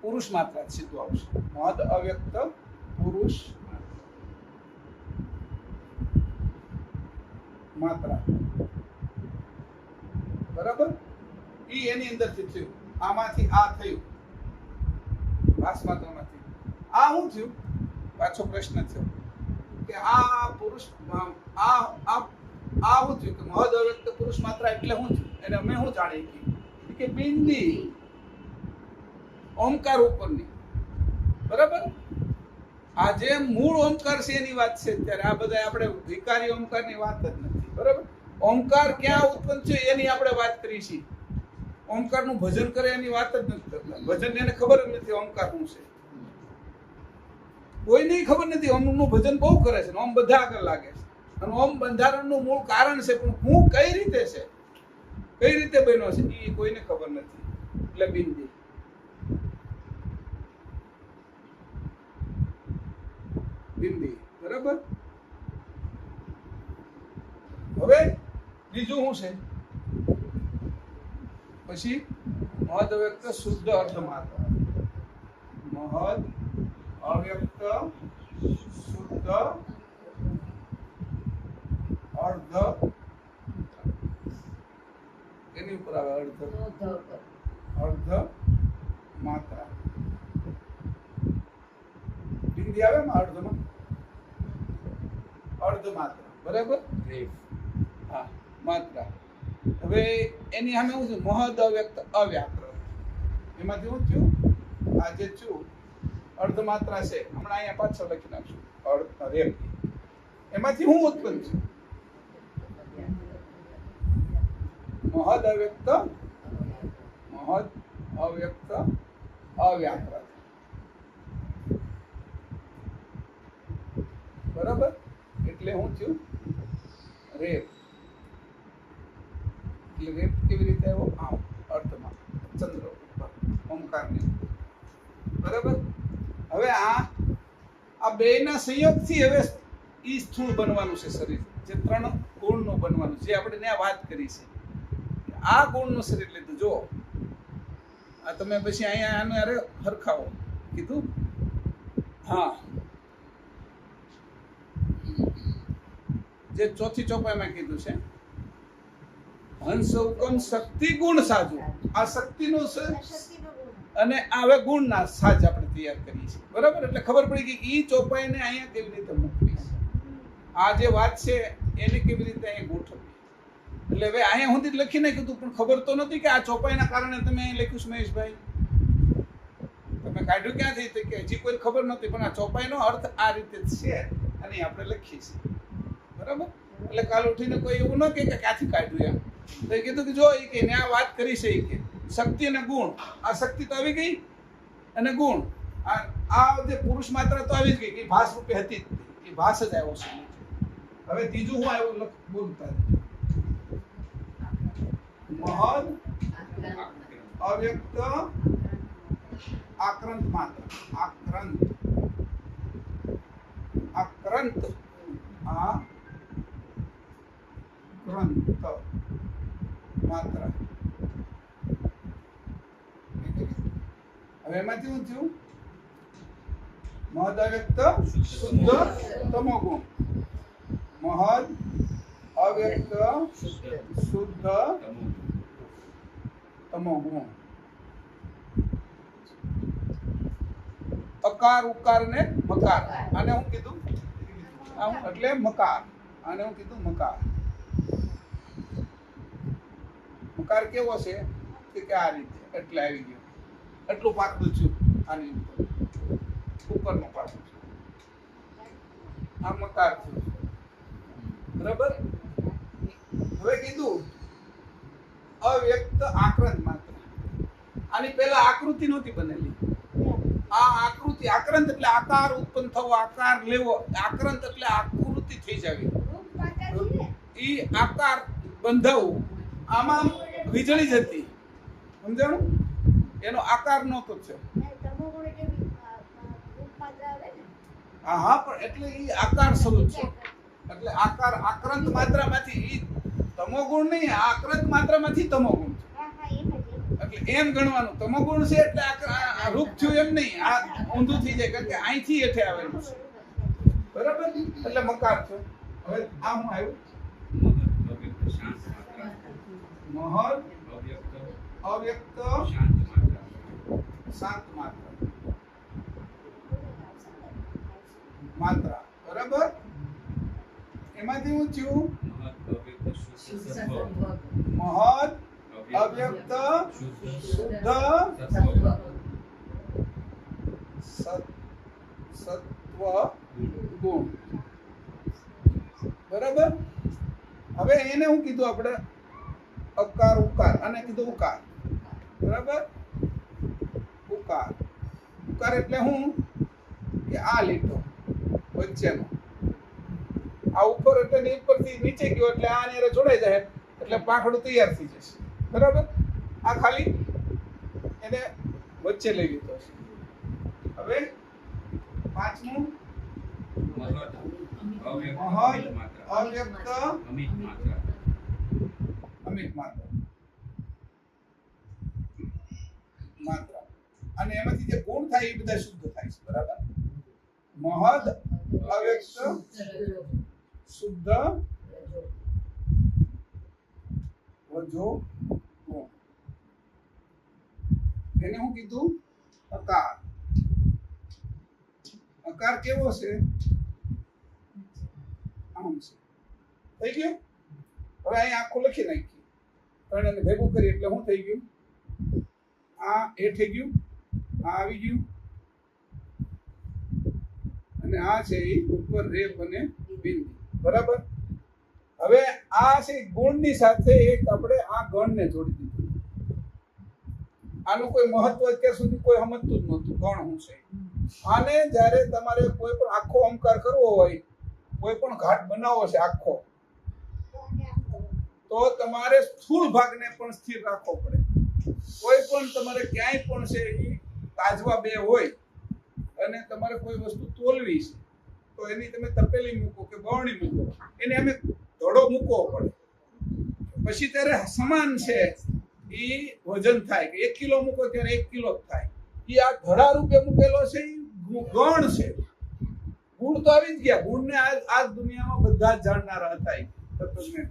પુરુષ માત્રા સીધું આવશે. મહદ અવ્યક્ત પુરુષ માત્રા. બરાબર? ઈ એની અંદરથી થયું. આમાંથી આ થયું ભાસ માત્રામાંથી. આ શું થયું? પાછો પ્રશ્ન થયો કે આ પુરુષ શું થયું કે મહદ અવ્યક્ત પુરુષ માત્રા એટલે શું થયું? એને અમે શું જાણીએ કે બિંદી ઓમકાર ઉપરની. બરાબર? આ જે મૂળ ઓમકાર છે એની વાત છે. ત્યારે આ બધા આપણે વિકારી ઓમકારની વાત જ નથી. બરાબર? ઓમકાર ક્યાં ઉત્પન્ન છે એની આપણે વાત કરી છે. ઓમકારનું ભજન કરે એની વાત જ નથી કરતા. ભજન એને ખબર જ નથી ઓમકાર શું છે. કોઈને ખબર નથી. ઓમનું ભજન બહુ કરે છે, ઓમ બધા આગળ લાગે છે, અને ઓમ બંધારણનું મૂળ કારણ છે, પણ હું કઈ રીતે છે, કઈ રીતે બન્યો છે એ કોઈને ખબર નથી. એટલે બિંદી. બિંદી, બરાબર. હવે બીજું શું છે? પછી મહદ અવ્યક્ત શુદ્ધ અર્ધમાત્ર. મહદ અવ્યક્ત શુદ્ધ અર્ધ, એની ઉપર આવે અર્ધ માત્રા. બિંદી આવે ને અર્ધમાં, અર્ધ માત્રા, બરાબર. હા, માત્રા. હવે એની સામે શું છે? મહદ અવ્યક્ત અવ્યાકૃત. એમાંથી શું થયું? આ જે થયું અર્ધમાત્રા છે, હમણાં અહીંયા પાછળ લખી નાખશું. રેપ, એમાંથી શું ઉત્પન્ન થયું? મહદ અવ્યક્ત અવ્યાકૃત, બરાબર. એટલે શું થયું? રેપ. એટલે રેપ કેવી રીતે આવ્યો? આમ અર્થમાં ચંદ્ર ઉપર ઓમકારની, બરાબર. હવે આ બેના સંયોગથી હવે ઈ સ્થૂળ બનવાનું છે શરીર, જે 3 ગુણનું બનવાનું, જે આપણે ત્યાં વાત કરી છે. આ ગુણનું શરીર લીધું. જો આ તમે પછી અહીંયા આને અરે હરખાવો કીધું. હા, જે ચોથી ચોપાઈમાં કીધું છે, હંસ હુકમ શક્તિ ગુણ સાજુ. આ શક્તિનું છે અને આ હવે ગુણના સાજ આપણે તૈયાર કરીએ છીએ, બરાબર. એટલે ખબર પડી ગઈ કે ઈ ચોપાઈને અહીંયા કેવી રીતે મૂકવી, આ જે વાત છે એને કેવી રીતે અહીંયા ગોઠવવી. એટલે હવે અહીંયા સુધી લખી નાખ્યું હતું, પણ ખબર તો નથી કે આ ચોપાઈના કારણે તમે અહીં લખ્યું છે. મહેશભાઈ, તમે કાઢ્યું ક્યાંથી? તો કે હજી કોઈ ખબર નથી, પણ આ ચોપાઈનો અર્થ આ રીતે છે અને આપણે લખીએ છીએ, બરાબર. એટલે કાલ ઉઠીને કોઈ એવું ન કે ક્યાંથી કાઢ્યું એમ. તો એ કીધું કે જો એ કે આ વાત કરી છે, એ કે શક્તિ અને ગુણ. આ શક્તિ તો આવી ગઈ અને ગુણ, આ જે પુરુષ માત્રા તો આવી જ ગઈ, કે ભાસ રૂપે હતી જ, એ ભાસ જ આવ્યો છે. હવે ત્રીજું હું આવ્યું બોલતા મહદ અવ્યક્ત આક્રાંત માત્ર. આક્રાંત માત્ર. હવે એમાંથી શું થયું? મહદ અવ્યક્ત શુદ્ધ તમોગુણ. મહદ અવ્યક્ત શુદ્ધ તમોગુણ. અકાર ઉકાર ને મકાર. આને હું કીધું? એટલે મકાર. આને હું કીધું? મકાર. મકાર કેવો છે કે આ રીતે એટલે આવી ગયો, એટલું પાકું છું. આની ઉપરનું પાકું છું, આ મકાર છે, બરાબર. હવે કીધું અવ્યક્ત આક્રાંત માત્ર. આની પહેલા આકૃતિ નહોતી બનેલી. આ આકૃતિ, આક્રાંત એટલે આકાર ઉત્પન્ન થવો, આકાર લેવો. આક્રાંત એટલે આકૃતિ થઈ જાવી, ઈ આકાર બંધાવવું. આમાં વીજળી જતી, સમજાણું? એનો આકાર નહોતો થયો. હા, પણ એટલે ઈ આકાર સ્વરૂપ છે. એટલે આકાર આક્રાંત માત્રામાંથી ઈ તમોગુણ નહીં, આક્રાંત માત્રામાંથી તમોગુણ છે. એટલે એમ ગણવાનું. તમોગુણ છે એટલે આ રૂપ થયું એમ નહીં, આ ઊંધું થઈ જાય, કારણ કે અહીંથી હેઠે આવેલું છે, બરાબર. એટલે મકાર છે. હવે આ હું આવ્યું મહદ અવ્યક્ત શાંત માત્રા, બરાબર. એમાંથી હું થયું મહદ અવ્યક્ત શુદ્ધ સત્વ ગુણ, બરાબર. હવે એને હું કીધું આપણે? અકાર ઉકાર. અને કીધું ઉકાર, બરાબર. ઉકાર. ઉકાર એટલે હું? કે આ લીટો વચ્ચેનો આ ઉપર એટલે ને ઉપરથી નીચે ગયો એટલે આ ને જોડાઈ જાય એટલે પાંખડું તૈયાર થઈ જશે બરાબર આ ખાલી એને વચ્ચે લઈ લીધો છે હવે પાંચમું મહદ અવ્યક્ત મહદ અમિત માત્રા અવ્યક્ત અમિત માત્રા અમિત માત્રા અને એમાંથી જે ગુણ થાય એ બધા શુદ્ધ થાય છે બરાબર મહદ અવ્યક્ત શુદ્ધ વજો ગુણ એને હું કીધું અકાર અકાર કેવો છે આમ છે થઈ ગયું હવે અહીં આખું લખી નાખી પણ એને ભેગું કરી એટલે શું થઈ ગયું આ એ થઈ ગયું આ આવી ગયું અને આ છે એ ઉપર રેપ અને બિંદુ બરાબર હવે આ છે ગુણની સાથે એક આપણે આ ગણને જોડી દીધું આનું કોઈ મહત્વ અત્યાર સુધી કોઈ સમજતું જ નહોતું ગણ શું છે આને જ્યારે તમારે કોઈ પણ આખો ઓમકાર કરવો હોય કોઈ પણ ઘાટ બનાવવો છે આખો તો તમારે સ્થૂળ ભાગને પણ સ્થિર રાખવો પડે કોઈ પણ તમારે ક્યાંય પણ છે એ તાજવા બે હોય અને તમારે કોઈ વસ્તુ તોલવી છે તો એની તમે તપેલી મૂકો કે બરણી મૂકો એને અમે ધડો મૂકવો પડે પછી ત્યારે સમાન છે એ વજન થાય કે 1 કિલો મૂકો ત્યારે 1 કિલો જ થાય એ આ ધડા રૂપે મૂકેલો છે એ ગણ છે ગુણ તો આવી જ ગયા ગુણને આ દુનિયામાં બધા જ જાણનારા હતા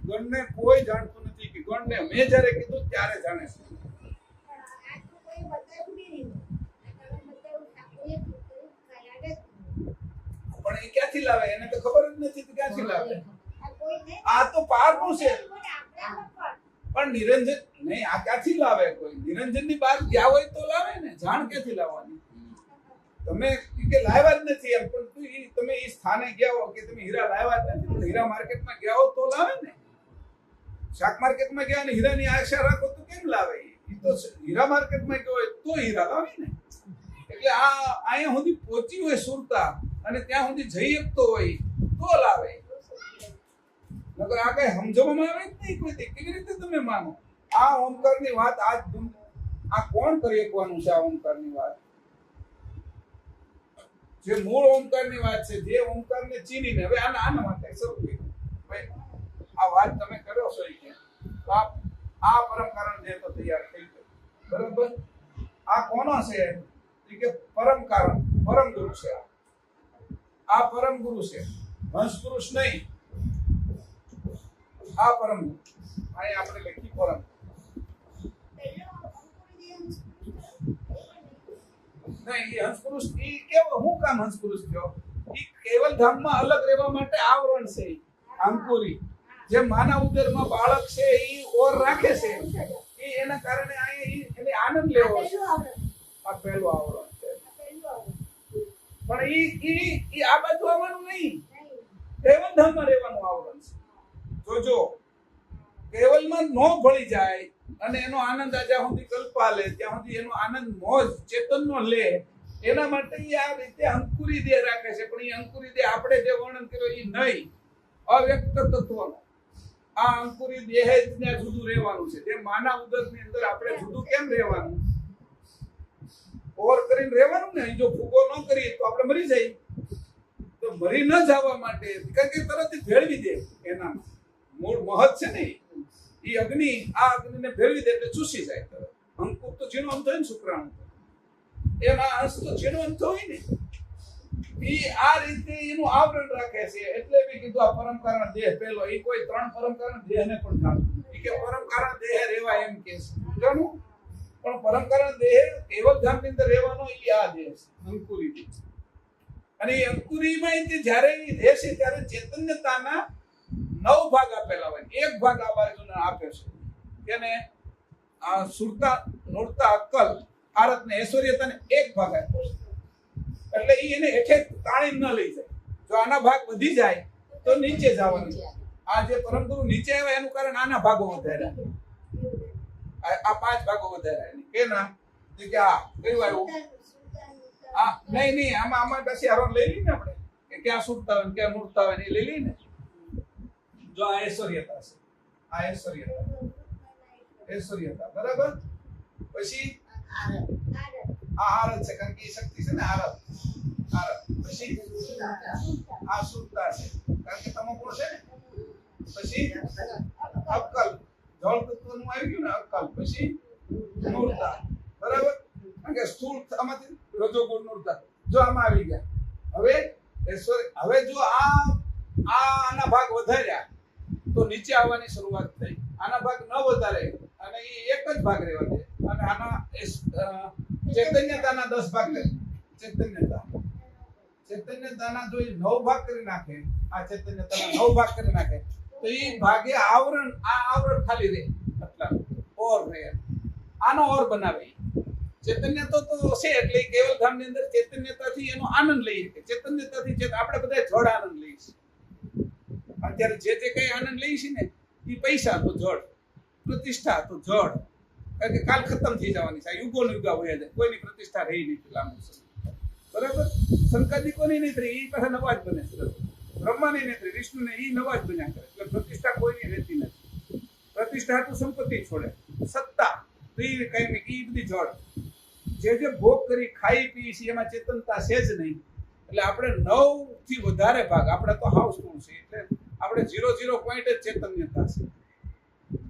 ગણને કોઈ જાણતું નથી કે ગણને મેં જ્યારે કીધું ત્યારે જાણે છે પણ એ ક્યાંથી લાવે એને તો ખબર જ નથી કે ક્યાંથી લાવે આ તો પારનું છે પણ નિરંજન નહીં આ ક્યાંથી લાવે કોઈ નિરંજન ની બહાર ગયા હોય તો લાવે ને જાણ ક્યાંથી લાવવાની તમે કે લાવ્યા જ નથી એમ પણ તમે એ સ્થાને ગયા હો કે તમે હીરા લાવ્યા જ નથી હીરા માર્કેટમાં ગયા હો તો લાવે ને શાક માર્કેટમાં ગયા ને હીરાની આશા રાખો તો કેમ લાવે એ તો હીરા માર્કેટમાં ગયો હોય તો હીરા લાવે ને એટલે આ અહીંયા સુધી પહોંચી હોય સુરતા અને ત્યાં સુધી જઈ શકતો હોય તો લાવે નકર આ કઈ સમજવામાં આવે જ નહીં કોઈ કેવી રીતે તમે માનો આ ઓમકારની વાત આ કોણ કરી શકવાનું છે આ ઓમકારની વાત જે મૂળ ઓમકારની વાત છે જે ઓમકારને ચીનીને હવે આના માટે શરૂ કર્યું ભાઈ આ વાત તમે કર્યો છો કે આ પરમ કારણ જે તો તૈયાર થઈ ગયો બરાબર આ કોનો છે કે પરમ કારણ પરમ ગુરુ છે આ પરમ ગુરુ છે હંસ પુરુષ નહીં આ પરમ ગુરુ અહીં આપણે લખી પરમ નહીં એ હંસ પુરુષ એ કેવો હું કામ હંસ પુરુષ થયો એ કેવલ ધામમાં અલગ રહેવા માટે આવરણ છે અંકુરી જે માનવ ઉદરમાં બાળક છે એ ઓર રાખે છે એ એના કારણે અહીંયા એને આનંદ લેવો છે આ પહેલું આવરણ છે પણ ઈ આ બાજુ આવવાનું નહીં કેવલ ધામમાં રહેવાનું આવરણ છે જોજો કેવલમાં નો ભળી જાય અને એનો આનંદ જ્યાં સુધી કલ્પા લે ત્યાં સુધી એનો આનંદ મોજ ચેતનનો લે એના માટે આ રીતે અંકુરી દેહ રાખે છે પણ એ અંકુરી દેહ આપણે જે વર્ણન કર્યો એ નહીં અવ્યક્ત તત્વનો આ અંકુરી દેહ જ ને જુદું રહેવાનું છે જે માના ઉદરની અંદર આપણે જુદું કેમ રહેવાનું ઓવર કરીને રહેવાનું ને જો ફૂગો ન કરીએ તો આપણે મરી જઈએ તો મરી ન જવા માટે કારણ કે તરત ભેળવી દે એના મૂળ મહત છે ને એ અગ્નિ આ અગ્નિને ભેળવી દે એટલે ચૂસી જાય તરત અંકુર તો ઝીણો અંત હોય ને શુક્રાણુ એના અંશ તો ઝીણો અંત હોય ને એ આ રીતે એનું આવરણ રાખે છે એટલે મેં કીધું આ પરમ કારણ દેહ પેલો એ કોઈ 3 પરમ કારણ દેહને પણ જાણતું કે પરમ કારણ દેહ રહેવા એમ કે છે જાણું પણ પરમ કારણ દેહ કેવલ ધામની અંદર રહેવાનો એ આ દેહ છે અંકુરી દેહ અને એ અંકુરીમાં જ્યારે એ રહેશે ત્યારે ચૈતન્યતાના 9 ભાગ આપેલા હોય એક ભાગ આ બાજુના આપે છે એને આ સુરતા નોરતા અક્કલ આરત ને ઐશ્વર્યતાને એક ભાગ આપ્યો છે એટલે એને હેઠે તાણી ન લઈ જાય જો આના ભાગ વધી જાય તો નીચે જવાનું આ જે પરમ ગુરુ નીચે આવે એનું કારણ આના ભાગો વધાર્યા આ 5 ભાગો વધાર્યા કેના કે આ કયું આવ્યું નહીં આમાં પછી આરોન લઈ લઈને આપણે કે ક્યાં સુટતા હોય ને ક્યાં મૂર્તા હોય ને એ લઈ લઈને જો આ ઐશ્વર્યતા છે આ ઐશ્વર્યતા બરાબર પછી આ આરત છે કારણ કે એ શક્તિ છે ને આરત પછી આ સુટતા છે કારણ કે તમો કોણ છે ને પછી અક્કલ જળ તત્વનું આવી ગયું ને અક્કલ પછી મૂર્તા બરાબર કારણ કે સ્થૂળ આમાંથી રજોગુણ મૂર્તા જો આમાં આવી ગયા હવે હવે જો આના ભાગ વધાર્યા તો નીચે આવવાની શરૂઆત થઈ આના ભાગ ન વધારે અને એ એક જ ભાગ રહેવા દે અને આના ચૈતન્યતાના 10 ભાગ કરે ચૈતન્યતાના જો 9 ભાગ કરી નાખે આ ચૈતન્યતાના 9 ભાગ કરી નાખે તો એ ભાગે આવરણ ખાલી રહે આટલા ઓર રહે આનો ઓર બનાવે ચૈતન્ય તો છે એટલે કેવલ ધામ ની અંદર ચૈતન્યતાથી એનો આનંદ લઈએ કે ચૈતન્યતાથી આપણે બધા જળ આનંદ લઈએ છીએ અત્યારે જે કઈ આનંદ લઈએ છીએ ને એ પૈસા તો જળ પ્રતિષ્ઠા તો જળ કારણ કે કાલ ખતમ થઈ જવાની છે યુગો યુગા હોય જાય કોઈની પ્રતિષ્ઠા રહી નહીં લાંબુ સમય બરાબર શંકરજી કોની નહીં રહી એ પાછા નવા જ બને છે બ્રહ્માની નહીં રહી વિષ્ણુને એ નવા જ બન્યા કરે એટલે પ્રતિષ્ઠા કોઈની રહેતી નથી પ્રતિષ્ઠા તો સંપત્તિ છોડે સત્તા તો એ કઈ નહીં એ બધી જળ જે ભોગ કરી ખાઈ પી છે એમાં ચેતનતા છે જ નહીં એટલે આપણે 9 થી વધારે ભાગ આપણે તો હાઉસફુલ છે એટલે આપણે 0 પોઈન્ટ જ ચેતન્યતા છે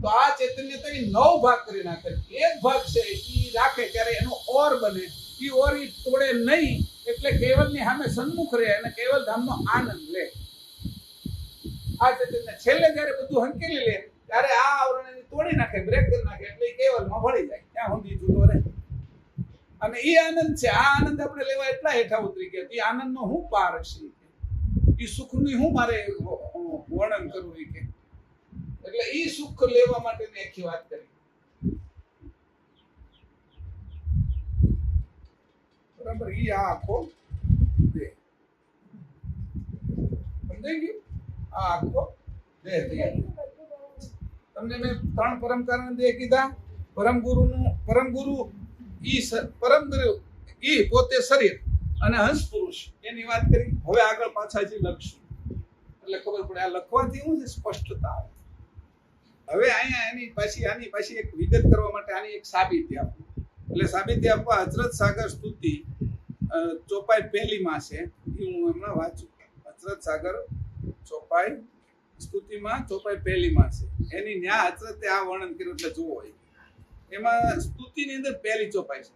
તો આ ચૈતન્યતા એ 9 ભાગ કરી નાખે એક ભાગ છે એ રાખે ત્યારે એનો ઓર બને એ ઓર ઈ તોડે નહીં એટલે કેવલની સામે સન્મુખ રહે અને કેવલ ધામનો આનંદ લે આ ચૈતન્ય છેલ્લે જ્યારે બધું હંકેલી લે ત્યારે આ આવરણને તોડી નાખે બ્રેક કરી નાખે એટલે કેવલમાં ભળી જાય ત્યાં સુધી જુદો રહે અને એ આનંદ છે આ આનંદ આપણે લેવા એટલા હેઠા ઉતરી ગયા એ આનંદનો હું પાર હશે એ સુખની હું મારે વર્ણન કરવું કે એટલે એ સુખ લેવા માટેની આખી વાત કરી બરાબર એ આ આખો દેહ સમજાઈ ગયું આ આખો દેહ તમને મેં 3 પરમ કારણ દેહ કીધા પરમ ગુરુ ઈ પોતે શરીર અને હંસ પુરુષ એની વાત કરી હવે આગળ પાછા જે લખશું એટલે ખબર પડે આ લખવાથી શું છે સ્પષ્ટતા આવે હવે અહીંયા આની પાછી એક વિગત કરવા માટે આની એક સાબિતી આપો એટલે સાબિતી આપવા હજરત સાગર સ્તુતિ ચોપાઈ પહેલીમાં છે એ હું હમણાં વાંચું હજરત સાગર ચોપાઈ સ્તુતિમાં ચોપાઈ પહેલીમાં છે એની ન્યા હજરતે આ વર્ણન કર્યું એટલે જુઓ એમાં સ્તુતિની અંદર પહેલી ચોપાઈ છે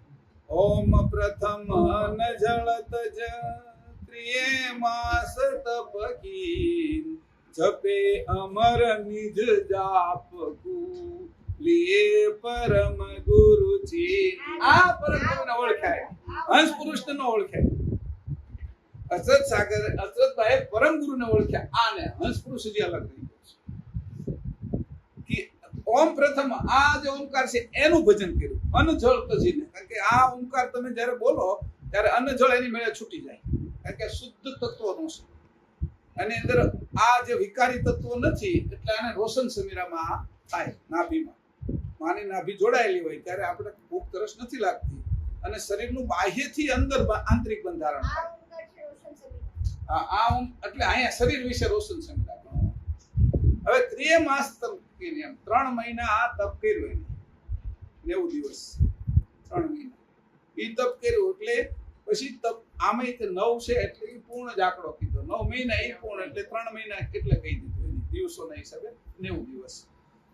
ઓમ પ્રથમ ન જળત જ ત્રિયે માસ તપકી જપે અમર નિજ જાપ કુ લીએ પરમ ગુરુ જી આ પરમ ગુરુને ઓળખાય હંસ પુરુષને ન ઓળખાય હજરત સાગર હજરતભાઈ પરમ ગુરુને ઓળખ્યા આને હંસ પુરુષ જે અલગ રહી ઓમ પ્રથમ આ જે ઓમકાર છે એનું ભજન કર્યું અનજળ તજીને કારણ કે આ ઓમકાર તમે જ્યારે બોલો ત્યારે અનજળ એની મેળે છૂટી જાય કારણ કે શુદ્ધ તત્વનો છે અને અંદર આ જે વિકારી તત્વો નથી એટલે આને રોશન સમીરામાં થાય નાભીમાં માની નાભી જોડાયેલી હોય ત્યારે આપણે ભૂખ તરસ નથી લાગતી અને શરીરનું બાહ્યથી અંદર આંતરિક બંધારણ થાય આ એટલે અહીંયા શરીર વિશે રોશન સમીરા હવે 3 માસ તપ 3 મહિના આ તપ કર્યું 90 દિવસ 3 મહિના એ તપ કર્યું એટલે પછી તપ આમાં 9 છે એટલે એ પૂર્ણ જ આંકડો કીધો 9 મહિના એ પૂર્ણ એટલે 3 મહિના એટલે કહી દીધું એની દિવસોના હિસાબે 90 દિવસ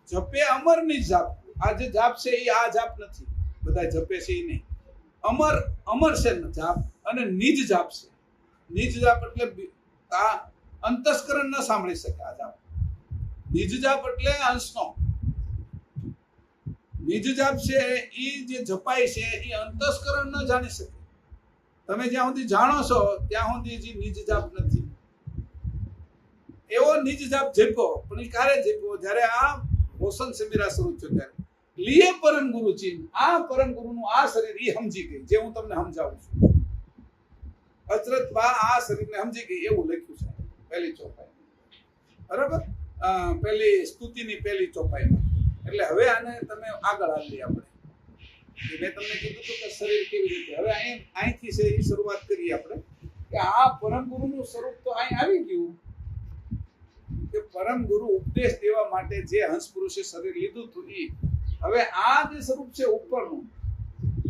જપે અમરની જાપ આ જે જાપ છે એ આ જાપ નથી બધા જપે છે એ નહીં અમર છે જાપ અને નિજ જાપ છે નિજ જાપ એટલે આ અંતસ્કરણ ન સાંભળી શકે આ જાપ નિજ જાપ એટલે અંશનો નિજ જાપ છે એ જે જપાય છે એ અંતસ્કરણ ન જાણી શકે તમે જ્યાં સુધી જાણો છો ત્યાં સુધી જે નિજ જાપ નથી એવો નિજ જાપ જપ્યો પણ એ ક્યારે જપ્યો જ્યારે આ રોશન સમીરા શરૂ થયો ત્યારે લીએ પરમ ગુરુ ચીન આ પરમ ગુરુનું આ શરીર એ સમજી ગઈ જે હું તમને સમજાવું છું હજરત બા આ શરીરને સમજી ગઈ એવું લખ્યું છે પહેલી ચોપાઈ બરાબર પહેલી સ્તુતિની પહેલી ચોપાઈમાં એટલે હવે આને તમે આગળ હાલી આપણે મેં તમને કીધું હતું કે શરીર કેવી રીતે હવે અહીંથી છે એ શરૂઆત કરીએ આપણે કે આ પરમ ગુરુનું સ્વરૂપ તો અહીં આવી ગયું કે પરમ ગુરુ ઉપદેશ દેવા માટે જે હંસ પુરુષે શરીર લીધું હતું એ હવે આ જે સ્વરૂપ છે ઉપરનું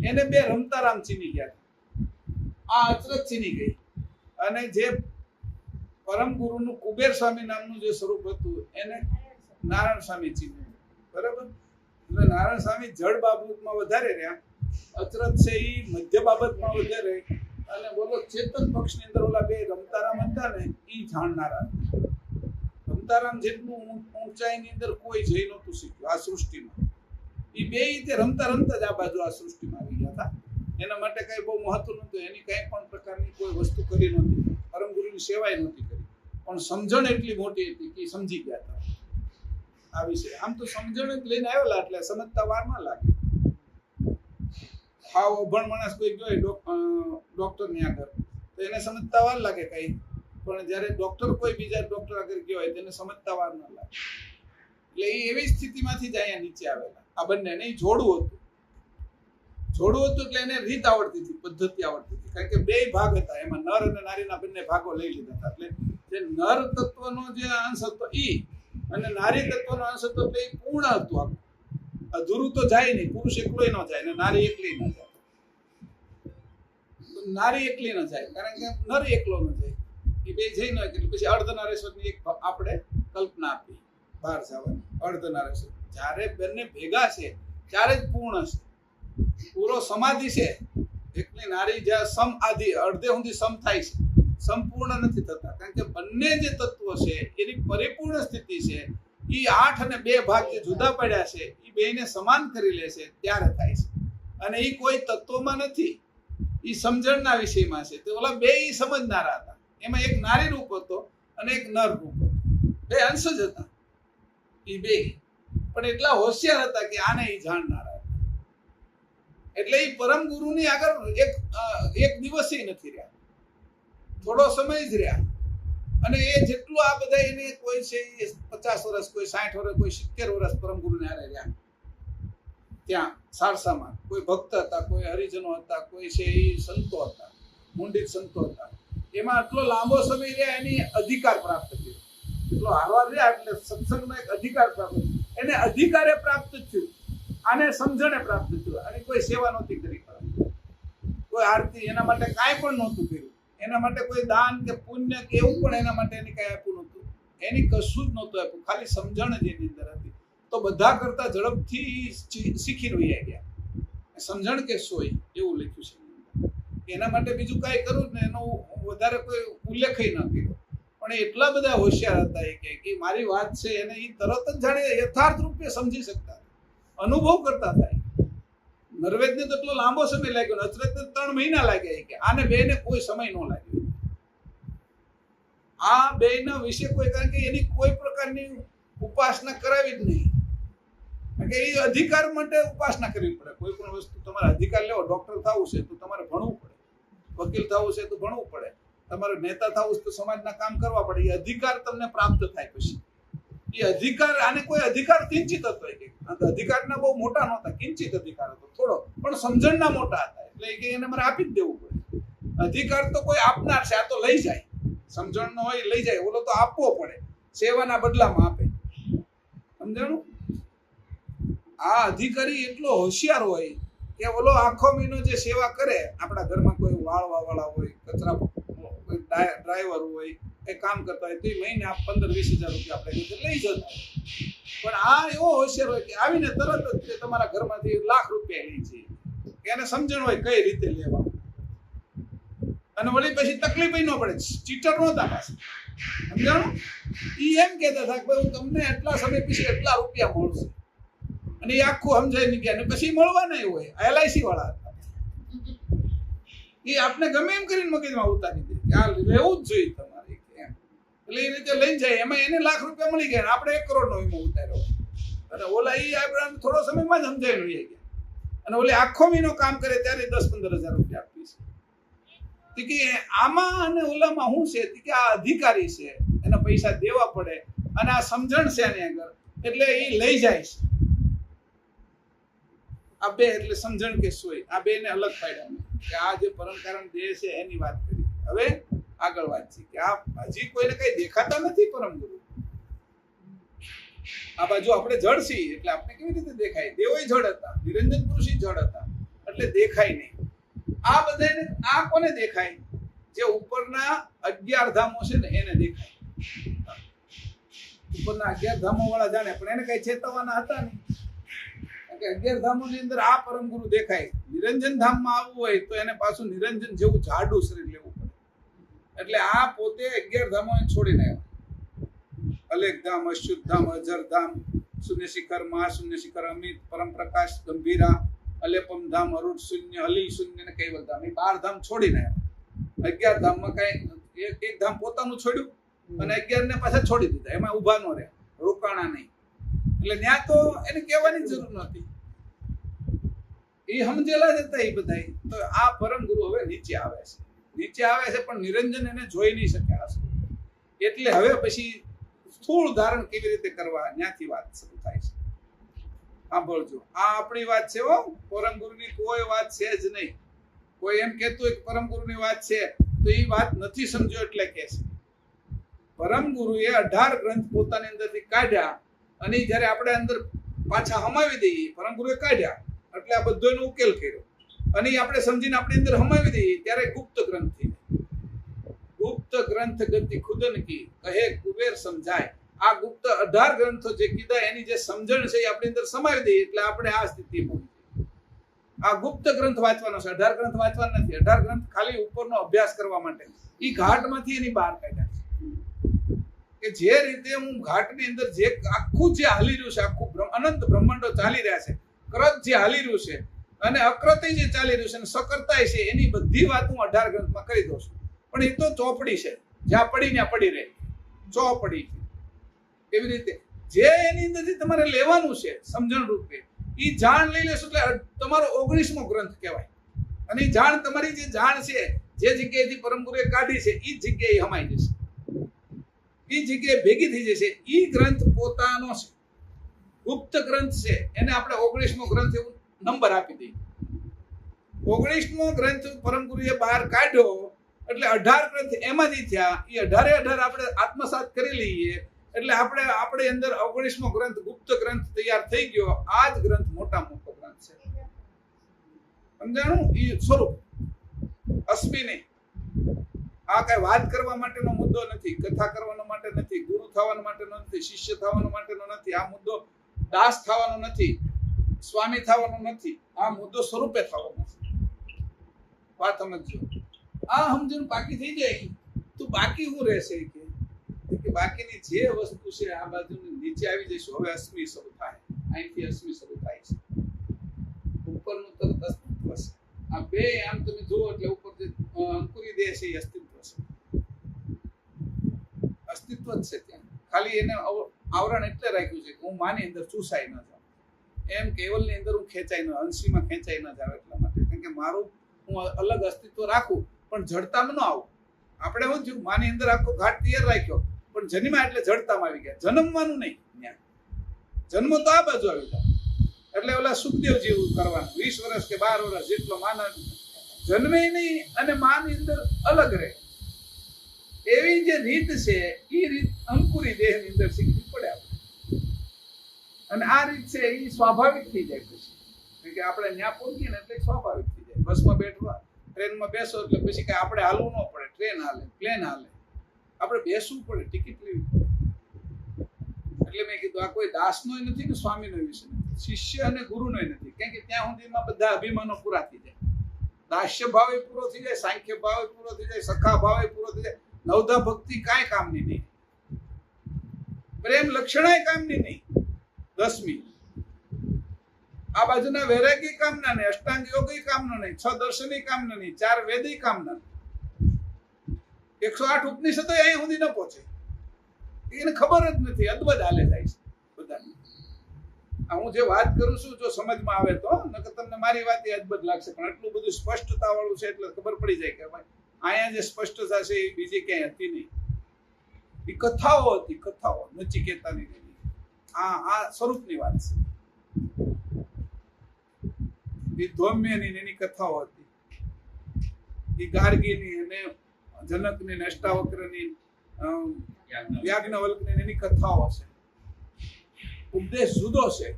એને બે રમતારામ ચીની ગયા આ અચરજ ચીની ગઈ અને જે પરમ ગુરુનું કુબેર સ્વામી નામનું જે સ્વરૂપ હતું એને નારાયણ સ્વામી ચીન્યું બરાબર એટલે નારાયણ સ્વામી જળ બાબતમાં વધારે રહ્યા અચરજ છે એ મધ્ય બાબતમાં વધારે અને બોલો ચેતન પક્ષની અંદર ઓલા બે રમતારામ હતા ને એ જાણનારા રમતારામ જેટલું ઊંચાઈની અંદર કોઈ જઈ નહોતું શીખ્યું આ સૃષ્ટિમાં એ બે રીતે રમતા રમતા જ આ બાજુ આ સૃષ્ટિમાં આવી ગયા હતા એના માટે કઈ બહુ મહત્વ નહોતું એની કઈ પણ પ્રકારની કોઈ વસ્તુ કરી નહોતી પરમ ગુરુની સેવાય નહોતી કરી પણ સમજણ એટલી મોટી હતી કે સમજી ગયા હતા આ વિશે આમ તો સમજણ જ લઈને આવેલા એટલે સમજતા વાર ના લાગે હાવ અભણ માણસ કોઈ ગયો ડોક્ટર ની આગળ તો એને સમજતા વાર લાગે કઈ પણ જ્યારે ડોક્ટર કોઈ બીજા ડોક્ટર આગળ ગયો હોય તેને સમજતા વાર ના લાગે એટલે એ એવી સ્થિતિમાંથી જ અહીંયા નીચે આવેલા આ બંને એ જોડવું હતું એટલે એને રીત આવડતી હતી પદ્ધતિ આવડતી હતી કારણ કે બે ભાગ હતા એમાં નર અને નારીના બંને ભાગો લઈ લીધા હતા એટલે જે નર તત્વનો જે અંશ હતો ઈ અને નારી તત્વનો અંશ હતો એટલે એ પૂર્ણ હતું આખું અધૂરું તો જાય નહીં પુરુષ એકલોય ન જાય ને નારી એકલી ન જાય નારી એકલી ન જાય કારણ કે નર એકલો ન જાય એ બે જઈ ન એટલે પછી અર્ધનારેશ્વરની એક આપણે કલ્પના આપી બહાર જવાની અર્ધનારેશ્વર જ્યારે બંને ભેગા છે ત્યારે જ પૂર્ણ છે પૂરો સમાધિ છે એકલી નારી જ્યાં સમ આદિ અડધે સુધી સમ થાય છે સંપૂર્ણ નથી થતા કારણ કે બંને જે તત્વો છે એની પરિપૂર્ણ સ્થિતિ છે એ 8 અને 2 ભાગ જે જુદા પડ્યા છે એ બેને સમાન કરી લે છે ત્યારે થાય છે અને એ કોઈ તત્વમાં નથી એ સમજણના વિષયમાં છે તો ઓલા બે ઈ સમજનારા હતા એમાં એક નારી રૂપ હતો અને એક નર રૂપ હતો બે અંશ જ હતા એ બે પણ એટલા હોશિયાર હતા કે આને એ જાણનારા હતા એટલે એ પરમ ગુરુની આગળ એક દિવસ નથી રહ્યા થોડો સમય જ રહ્યા અને એ જેટલું આ બધા એને કોઈ છે 50 વર્ષ કોઈ 60 વર્ષ કોઈ 70 વર્ષ પરમ ગુરુને હારે રહ્યા ત્યાં સારસામાં કોઈ ભક્ત હતા કોઈ હરિજનો હતા કોઈ છે એ સંતો હતા મુંડિત સંતો હતા એમાં આટલો લાંબો સમય રહ્યા એની અધિકાર પ્રાપ્ત થયો એટલો હારવાર રહ્યા એટલે સત્સંગનો એક અધિકાર પ્રાપ્ત એને અધિકારે પ્રાપ્ત થયું આને સમજણે પ્રાપ્ત થયું અને કોઈ સેવા નહોતી કરી કોઈ આરતી એના માટે કાંઈ પણ નહોતું કર્યું એના માટે કોઈ દાન કે પુણ્ય કે એવું પણ એના માટે એને કઈ આપ્યું નહોતું એની કશું જ નહોતું આપ્યું ખાલી સમજણ જ એની અંદર હતી તો બધા કરતા ઝડપથી શીખી રહ્યા ગયા સમજણ કે સોય એવું લખ્યું છે એના માટે બીજું કાંઈ કરવું ને એનો વધારે કોઈ ઉલ્લેખ ન કર્યો પણ એટલા બધા હોશિયાર હતા કે મારી વાત છે એને એ તરત જ જાણે યથાર્થ રૂપે સમજી શકતા અનુભવ કરતા હતા નરવેદને તો એટલો લાંબો સમય લાગ્યો અચરજને 3 મહિના લાગ્યા કે આને બેને કોઈ સમય ન લાગ્યો આ બેના વિશે કોઈ કારણ કે એની કોઈ પ્રકારની ઉપાસના કરાવી જ નહીં કારણ કે એ અધિકાર માટે ઉપાસના કરવી પડે કોઈ પણ વસ્તુ તમારે અધિકાર લેવો ડોક્ટર થવું છે તો તમારે ભણવું પડે વકીલ થવું છે તો ભણવું પડે તમારે નેતા થવું છે તો સમાજના કામ કરવા પડે એ અધિકાર તમને પ્રાપ્ત થાય પછી એ અધિકાર આને કોઈ અધિકાર કિંચિત હતો કે અધિકારના બહુ મોટા નહોતા કિંચિત અધિકાર હતો થોડો પણ સમજણના મોટા હતા એટલે કે એને મારે આપી જ દેવું પડે અધિકાર તો કોઈ આપનાર છે આ તો લઈ જાય સમજણનો હોય લઈ જાય ઓલો તો આપવો પડે સેવાના બદલામાં આપે સમજાણું આ અધિકારી એટલો હોશિયાર હોય કે ઓલો આખો મહિનો જે સેવા કરે આપણા ઘરમાં કોઈ વાળવા વાળા હોય કચરા કોઈ ડ્રાઈવર હોય એ કામ કરતા હોય તો મહિને આપ 15-20 હજાર રૂપિયા આપણે લઈ જતા પણ આ એવો હોશિયાર હોય કે આવીને તરત જ તમારા ઘરમાંથી લાખ રૂપિયા લઈ જઈએ એને સમજણ હોય કઈ રીતે લેવા અને વળી પછી તકલીફ ન પડે ચીટર નહોતા પાછા સમજાણું એ એમ કહેતા હતા કે હું તમને એટલા સમય પછી એટલા રૂપિયા મળશે અને એ આખું સમજાય નહીં ગયા અને પછી મળવા નહીં હોય LIC વાળા હતા એ આપણે ગમે એમ કરીને મગજમાં ઉતારી દે કે આ લેવું જ જોઈએ તમારે એટલે એ રીતે લઈ જાય એમાં એને લાખ રૂપિયા મળી ગયા આપણે 1 કરોડનો વીમો ઉતાર્યો અને ઓલા એ આપણે થોડો સમયમાં જ સમજાય લઈ ગયા અને ઓલે આખો મહિનો કામ કરે ત્યારે 10-15 હજાર રૂપિયા આપીશ કે આમાં અને ઓલામાં શું છે કે આ અધિકારી છે એના પૈસા દેવા પડે અને આ સમજણ છે આની આગળ એટલે એ લઈ જાય છે આ બે એટલે સમજણ કે સોય, આ બે ને અલગ પાડ્યા મેં. કે આ જે પરમ કારણ દેહ છે એની વાત કરી. હવે આગળ વાત છે કે આ હજી કોઈને કઈ દેખાતા નથી પરમ ગુરુ. આ બાજુ આપણે જળ છીએ એટલે આપણે કેવી રીતે દેખાય? દેવોય જળ હતા, નિરંજન પુરુષ જળ હતા એટલે દેખાય નહીં. આ બધાને આ કોને દેખાય? જે ઉપરના 11 ધામો છે ને એને દેખાય. ઉપરના 11 ધામો વાળા જાણે, પણ એને કઈ ચેતવવાના હતા નહીં. કારણ કે 11 ધામોની અંદર આ પરમ ગુરુ દેખાય. નિરંજન ધામમાં આવવું હોય તો એને પાછું નિરંજન જેવું જાડું શરીર લેવું પડે. એટલે આ પોતે 11 ધામોને છોડીને આવ્યા. અલેખ ધામ, અચ્યુત ધામ, અજર ધામ, શૂન્ય શિખર, મહાશૂન્ય શિખર, અમિત, પરમ પ્રકાશ, ગંભીરા, અલેપમ ધામ, અરુટ શૂન્ય, અલીલ શૂન્ય ને કૈવલ ધામ. એ 12 ધામ છોડીને આવ્યા. 11 ધામમાં કઈ એક ધામ પોતાનું છોડ્યું અને 11 ને પાછા છોડી દીધા. એમાં ઉભા ન રહ્યા, રોકાણા નહીં. એટલે ત્યાં તો એને કહેવાની જરૂર નહોતી. એ સમજેલા જ હતા એ બધા. તો આ પરમ ગુરુ હવે નીચે આવે છે. નીચે આવે છે પણ નિરંજન એને જોઈ નહીં શક્યા હશે. એટલે હવે પછી સ્થૂળ ધારણ કેવી રીતે કરવા, ત્યાંથી વાત શરૂ થાય છે. સાંભળજો, આ આપણી વાત છે હો. પરમ ગુરુની કોઈ વાત છે જ નહીં. કોઈ એમ કહેતું હોય કે પરમ ગુરુની વાત છે તો એ વાત નથી સમજ્યો એટલે કે છે. પરમ ગુરુએ 18 ગ્રંથ પોતાની અંદરથી કાઢ્યા અને જ્યારે આપણે અંદર પાછા હમાવી દઈએ, પરમ ગુરુએ કાઢ્યા એટલે આ બધો એનો ઉકેલ કર્યો અને આપણે સમજીને આપણી અંદર હમાવી દઈએ ત્યારે ગુપ્ત ગ્રંથ થઈ જાય. ગુપ્ત ગ્રંથ ગતિ ખુદન કી કહે કુબેર સમજાય. આ ગુપ્ત 18 ગ્રંથો જે કીધા એની જે સમજણ છે એ આપણી અંદર સમાવી દઈએ એટલે આપણે આ સ્થિતિ પહોંચી. આ ગુપ્ત ગ્રંથ વાંચવાનો છે. 18 ગ્રંથ વાંચવાના નથી. 18 ગ્રંથ ખાલી ઉપરનો અભ્યાસ કરવા માટે. એ ઘાટમાંથી એની બહાર કાઢ્યા છે કે જે રીતે હું ઘાટની અંદર જે આખું જે હાલી રહ્યું છે, આખું અનંત બ્રહ્માંડો ચાલી રહ્યા છે, કૃત જે હાલી રહ્યું છે અને અકૃતિ જે ચાલી રહ્યું છે અને સકર્તાય છે, એની બધી વાત હું 18 ગ્રંથમાં કરી દઉં છું. પણ એ તો ચોપડી છે, જ્યાં પડી ત્યાં પડી રહે. ચોપડી એવી રીતે જે એની અંદરથી તમારે લેવાનું છે સમજણ રૂપે, એ જાણ લઈ લેશો એટલે તમારો 19મો ગ્રંથ કહેવાય. અને એ જાણ, તમારી જે જાણ છે, જે જગ્યાએથી પરમ ગુરુએ કાઢી છે એ જગ્યાએ હમાઈ જશે, એ જગ્યાએ ભેગી થઈ જશે. એ ગ્રંથ પોતાનો છે, ગુપ્ત ગ્રંથ છે. એને આપણે 19મો ગ્રંથ એવું નંબર આપી દઈએ. 19મો ગ્રંથ પરમ ગુરુએ બહાર કાઢ્યો એટલે 18 ગ્રંથ એમાંથી થયા. એ 18 આપણે આત્મસાત કરી લઈએ એટલે આપણે અંદર 19મો ગ્રંથ ગુપ્ત ગ્રંથ તૈયાર થઈ ગયો. આ જ ગ્રંથ મોટો ગ્રંથ છે. સમજાણું? એ સ્વરૂપ અસ્મિ નહીં. આ કઈ વાત કરવા માટેનો મુદ્દો નથી, કથા કરવાનો માટે નથી, ગુરુ થવાનો માટેનો નથી, શિષ્ય થવાનો માટેનો નથી. આ મુદ્દો દાસ થવાનો નથી, સ્વામી થવાનો નથી. આ મુદ્દો સ્વરૂપે થવાનો છે. વાત સમજજો. આ સમજણ બાકી થઈ જાય તો બાકી શું રહેશે કે બાકીની જે વસ્તુ છે આ બાજુની નીચે આવી જઈશું. હવે અસ્મિ શરૂ થાય, અહીંથી અસ્મિ શરૂ થાય છે. ઉપરનું તરત અસ્તિત્વ છે. આ બે આમ તમે જુઓ એટલે ઉપર જે અંકુરી દેહ છે એ અસ્તિત્વ છે. અસ્તિત્વ જ છે ત્યાં. ખાલી એને આવરણ એટલે રાખ્યું છે કે હું માની અંદર ચૂસાઈ ન જાઉં, એમ કેવલની અંદર હું ખેંચાઈ ન, અંશીમાં ખેંચાઈ ન જાઉં એટલા માટે. કારણ કે મારું હું અલગ અસ્તિત્વ રાખું પણ જડતામાં ન આવું. આપણે શું થયું, માની અંદર આખો ઘાટ તૈયાર રાખ્યો પણ જન્મા એટલે જડતામાં આવી ગયા. જન્મવાનું નહીં. ત્યાં જન્મ તો આ બાજુ આવી ગયા. એટલે ઓલા સુખદેવ જેવું કરવાનું, 20 વર્ષ કે 12 વર્ષ જેટલો માન જન્મે નહીં અને માની અંદર અલગ રહે. એવી જે રીત છે એ રીત અંકુરી દેહની અંદર શીખવી પડે આપણે. અને આ રીત છે એ સ્વાભાવિક થઈ જાય પછી. કે આપણે ત્યાં પહોંચીએ ને એટલે સ્વાભાવિક થઈ જાય. બસમાં બેઠવા, ટ્રેનમાં બેસો એટલે પછી કઈ આપણે હાલવું ન પડે. ટ્રેન હાલે, પ્લેન હાલે, આપણે બેસવું પડે, ટિકિટ લેવી પડે. એટલે મેં કીધું આ કોઈ દાસનોય નથી ને સ્વામીનો વિષય નથી, શિષ્ય અને ગુરુનોય નથી. કેમ કે ત્યાં સુધીમાં બધા અભિમાનો પૂરા થઈ જાય. દાસ્ય ભાવે પૂરો થઈ જાય, સાંખ્ય ભાવે પૂરો થઈ જાય, સખા ભાવે પૂરો થઈ જાય. નવધા ભક્તિ કાંઈ કામની નહીં, પ્રેમ લક્ષણાય કામની નહીં. 10મી આ બાજુના વૈરાગી કામના નહીં, અષ્ટાંગ યોગી કામના નહીં, 6 દર્શની કામના નહીં, 4 વેદી કામના, 108 ઉપનિષદો અહીં સુધી ન પહોંચે. એને ખબર જ નથી, અદભુત હાલે જાય છે બધાને. હું જે વાત કરું છું જો સમજમાં આવે તો, નકર તમને મારી વાત એ અદભુત લાગશે, પણ એટલું બધું સ્પષ્ટતા વાળું છે એટલે ખબર પડી જાય કે ભાઈ અહીંયા જે સ્પષ્ટતા છે એ બીજી ક્યાંય હતી નહીં. એ કથાઓ હતી, કથાઓ નચિકેતાની. આ સ્વરૂપની વાત છે. એ ધૌમ્યની ને એની કથાઓ હતી, એ ગાર્ગીની અને જનકની ને અષ્ટાવક્રની યાજ્ઞવલ્કની ને એની કથાઓ છે. ઉપદેશ જુદો છે.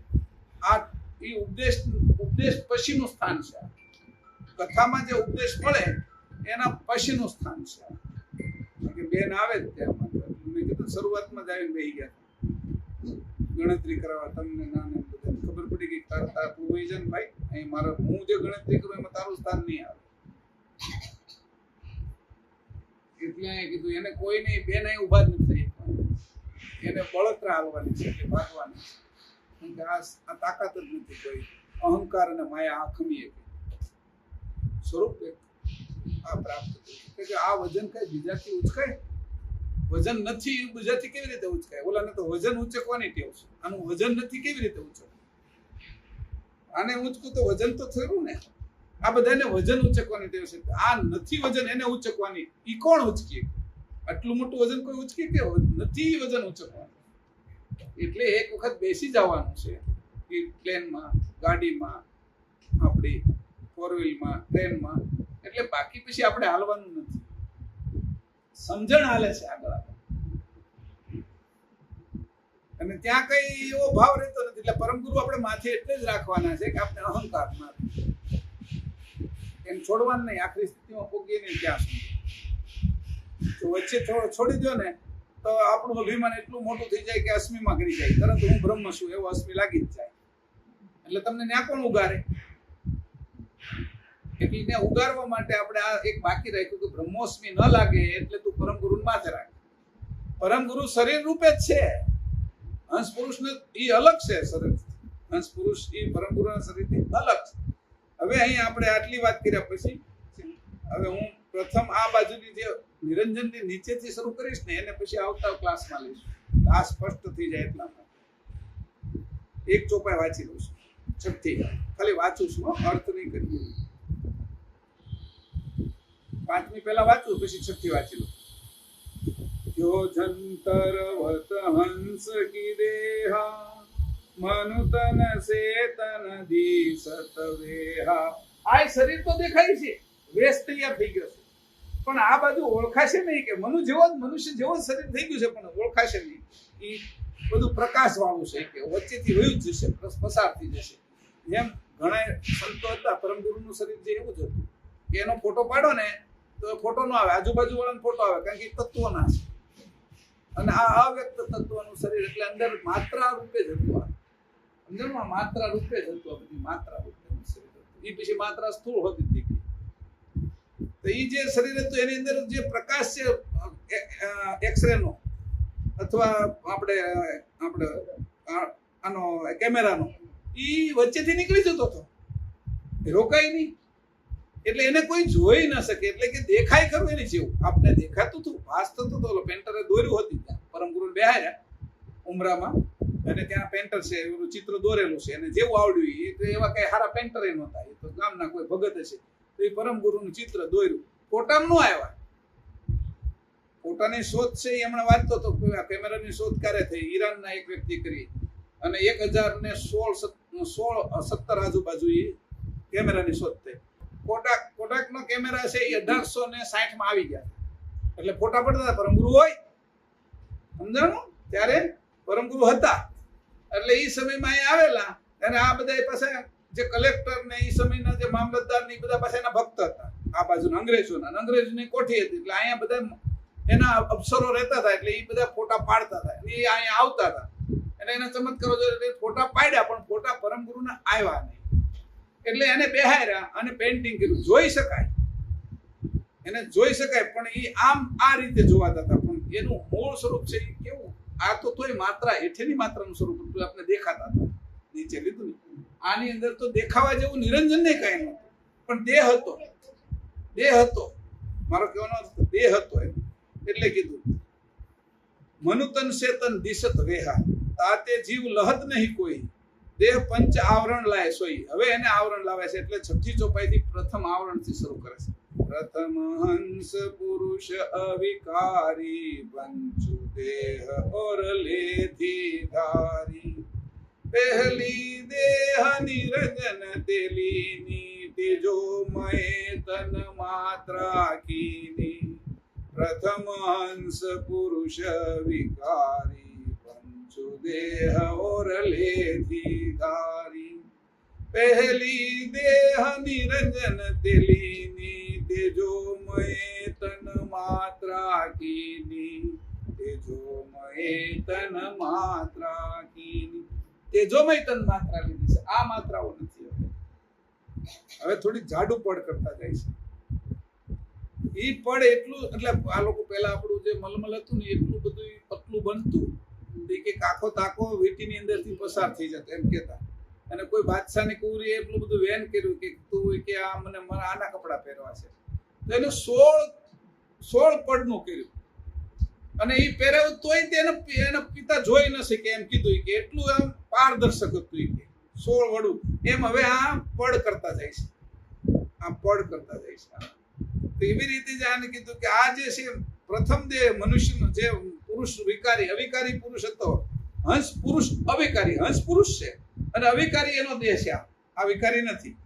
આ એ ઉપદેશ પછીનું સ્થાન છે. કથામાં જે ઉપદેશ મળે એના પછીનું સ્થાન છે. બેન આવે જ ત્યાં મેં કીધું શરૂઆતમાં જ આવીને બેસી ગયા, ગણતરી કરાવવા તમને નાને બધાને ખબર પડી ગઈ તારા તું વહી જાય ને ભાઈ, અહીં મારા હું જે ગણતરી કરું એમાં તારું સ્થાન નહીં આવે. એટલે અહીંયા કીધું એને કોઈ નહીં, બેન અહીં ઉભા જ નથી થઈ, એને બળતરા હાલવાની છે કે ભાગવાની છે. આ તાકાત જ નથી કોઈ. અહંકાર અને માયા આ ખમીએ સ્વરૂપ આ પ્રાપ્ત થયું કે આ વજન કઈ બીજાથી ઉચકાય? વજન નથી બીજાથી કેવી રીતે ઉચકાય? ઓલાને તો વજન ઉચકવાની ટેવ છે, આનું વજન નથી કેવી રીતે ઉચકવું? આને ઉચકું તો વજન તો થયું ને. આ બધાને વજન ઉચકવાની ટેવ છે, આ નથી વજન એને ઉચકવાની. ઈ કોણ ઉચકે? આટલું મોટું વજન કોઈ ઉચકે કે નથી વજન ઉચકવાનું? એટલે એક વખત બેસી જવાનું છે પ્લેનમાં, ગાડીમાં, આપણી ફોર વ્હીલમાં, ટ્રેનમાં. એટલે બાકી પછી આપણે હાલવાનું નથી. સમજણ હાલે છે આગળ અને ત્યાં કઈ એવો ભાવ રહેતો નથી. એટલે પરમ ગુરુ આપણે માથે એટલે જ રાખવાના છે કે આપણે અહંકાર ના એમ છોડવાનું નહીં. આખરી સ્થિતિમાં પોગીએ નહીં ત્યાં સુધી તો વચ્ચે છોડી દો ને તો આપણું અભિમાન એટલું મોટું થઈ જાય કે અસ્મિમાં કરી જાય, તરત હું બ્રહ્મ છું એવો અસ્મિ લાગી જ જાય. એટલે તમને ત્યાં કોણ ઉગારે? એટલે ને ઉગારવા માટે આપણે આ એક બાકી રાખ્યું કે બ્રહ્મોસ્મિ ન લાગે એટલે તું પરમ ગુરુ માથે રાખ. પરમ ગુરુ શરીર રૂપે જ છે. હંસ પુરુષ ને એ અલગ છે શરીર. હંસ પુરુષ એ પરમ ગુરુના શરીરથી અલગ છે. હવે અહીં આપણે આટલી વાત કર્યા પછી હવે હું પ્રથમ આ બાજુની જે નિરંજનની નીચેથી શરૂ કરીશ ને એને પછી આવતા ક્લાસમાં લઈશ. આ સ્પષ્ટ થઈ જાય એટલા માટે એક ચોપાઈ વાંચી લઉં છું. છઠ્ઠી ખાલી વાંચું છું, અર્થ નહીં કરી. પાંચમી પહેલા વાંચું પછી છઠ્ઠી વાંચી લઉં. યોજંતર વત હંસ કી દેહા મનુતન સેતન દી સતવેહા. આ શરીર તો દેખાય છે, વેશ તૈયાર થઈ ગયો છે, પણ આ બાજુ ઓળખાશે નહીં કે મનુષ્ય જેવો શરીર થઈ ગયું છે પણ ઓળખાશે નહીં. એ બધું પ્રકાશ વાળું છે કે વચ્ચેથી વયું જ જશે, પસાર થઈ જશે. જેમ ઘણા સંતો હતા પરમ ગુરુનું શરીર જે એવું જ હતું કે એનો ફોટો પાડો ને તો ફોટો ન આવે, આજુબાજુ વાળાનો ફોટો આવે, કારણ કે તત્વોના છે. અને આ અવ્યક્ત તત્વનું શરીર એટલે અંદર માત્રા રૂપે જ હતું. અંદર માત્રા રૂપે જ હતું. આ બધી માત્રા રૂપેનું શરીર હતું. એ પછી માત્રા સ્થૂળ હોતી થઈ ગઈ. તો એ જે શરીર હતું એની અંદર જે પ્રકાશ છે એક્સરે નો અથવા આપણે આનો કેમેરાનો, એ વચ્ચેથી નીકળી જતો હતો, રોકાય નહીં. એટલે એને કોઈ જોઈ ન શકે. એટલે કે દેખાય ખરું એની જેવું આપણે દેખાતું હતું, ભાસ થતો હતો. પેન્ટરે દોર્યું હતી ત્યાં પરમ ગુરુ બેહાર્યા ઉમરામાં, અને ત્યાં પેન્ટર છે એનું ચિત્ર દોરેલું છે, અને જેવું આવડ્યું એ તો એવા કઈ સારા પેન્ટર એ નહોતા, એ તો ગામના કોઈ ભગત છે. તો એ પરમ ગુરુનું ચિત્ર દોર્યું. ફોટામાં ન આવ્યા. ફોટાની શોધ છે એ હમણાં વાંચતો હતો. કેમેરાની શોધ ક્યારે થઈ? ઈરાનના એક વ્યક્તિ કરી, અને 1017 આજુબાજુ એ કેમેરાની શોધ થઈ. કોટાકનો કેમેરા છે એ 1860 માં આવી ગયા. એટલે ફોટા પડતા હતા. પરમગુરુ હોય, સમજાણું? ત્યારે પરમગુરુ હતા. એટલે એ સમયમાં અહીં આવેલા, અને આ બધા પાસે જે કલેક્ટર ને એ સમયના જે મામલતદાર ને એ બધા પાસે એના ભક્ત હતા. આ બાજુના અંગ્રેજોની કોઠી હતી. એટલે અહીંયા બધા એના અફસરો રહેતા હતા. એટલે એ બધા ફોટા પાડતા હતા. એ અહીંયા આવતા હતા, અને એના ચમત્કારો ફોટા પાડ્યા, પણ ફોટા પરમગુરુના આવ્યા નહીં. એટલે એને બેહાર્યા અને પેઇન્ટિંગ કર્યું. જોઈ શકાય, એને જોઈ શકાય, પણ એ આમ આ રીતે જોવાતા હતા. પણ એનું મૂળ સ્વરૂપ છે એ કેવું? આ તો તોય માત્રા હેઠળની માત્રાનું સ્વરૂપ હતું. આપણે દેખાતા હતા. નીચે લીધું ને, આની અંદર તો દેખાવા જેવું નિરંજન નહીં કાંઈ નહોતું, પણ દેહ હતો. મારો કહેવાનો અર્થ દેહ હતો એમ. એટલે કીધું મનુતન સેતન દિશત વેહા, તાતે જીવ લહત નહીં કોઈ, દેહ પંચ આવરણ લાય સોઈ. હવે એને આવરણ લાવે છે. એટલે છઠ્ઠી ચોપાઈથી પ્રથમ આવરણથી શરૂ કરે છે. પ્રથમ હંસ પુરુષ અવિકારી, પંચુ દેહ ઓર લેથી ધારી, પહેલી દેહ નિરંજન તેલીની તેજોમય તન માત્રા કીની પ્રથમ હંસ પુરુષ વિકારી પંચુ દેહ ઓરલેથી ધારી પહેલી દેહ નિરંજન તેલીની તેજોમય તન માત્રા કીની તેજોમય તન માત્રા કીની તેજોમય તન માત્રા લીધી છે આ માત્રાઓ નથી હવે થોડી જાડું પડ કરતા જાય છે ઈ પડ એટલું એટલે આ લોકો પહેલા આપણું જે મલમલ હતું ને એટલું બધું પતલું બનતું કે કાકો તાકો વીટીની અંદરથી પસાર થઈ જતો એમ કહેતા અને કોઈ બાદશાહની કુંવરીએ એટલું બધું વેન કર્યું કે તું કે આ મને આના કપડા પહેરવા છે તો એને 16 પડનું કર્યું અને એ પહેરાવ્યું તોય એના પિતા જોઈ ન શકે એમ કીધું કે એટલું આમ પારદર્શક હતું કે 16 વડું એમ હવે આ પડ કરતા જાય છે આ પડ કરતા જાય છે તો એવી રીતે જ આને કીધું કે આ જે છે પ્રથમ જે મનુષ્યનો જે પુરુષ વિકારી અવિકારી પુરુષ હતો હંસ પુરુષ અવિકારી હંસ પુરુષ છે અને અવિકારી એનો દેહ છે આ વિકારી નથી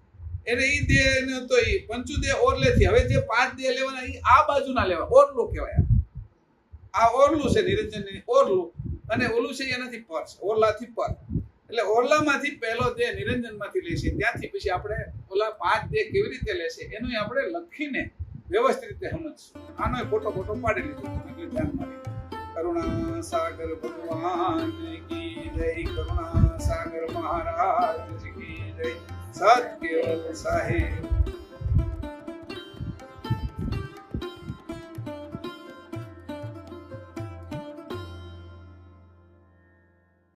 એને ઈ દેહ તો ઈ પંચુ દેહ ઓરલેથી હવે જે 5 દેહ લેવાના ઈ આ બાજુના લેવા ઓરલું કહેવાય આ ઓરલું છે નિરંજન ઓરલું અને ઓલું છે એનાથી પર છે ઓરલાથી પર એટલે ઓરલામાંથી પહેલો દેહ નિરંજનમાંથી લેશે ત્યાંથી પછી આપણે ઓલા 5 દેહ કેવી રીતે લેશે એનું આપણે લખીને વ્યવસ્થિત રીતે સમજશું આનો ફોટો પાડી લીધો એટલે ધ્યાનમાં કરુણા સાગર ભગવાન કી જય કરુણા સાગર મહારાજ કી જય સત કેવલ સાહેબ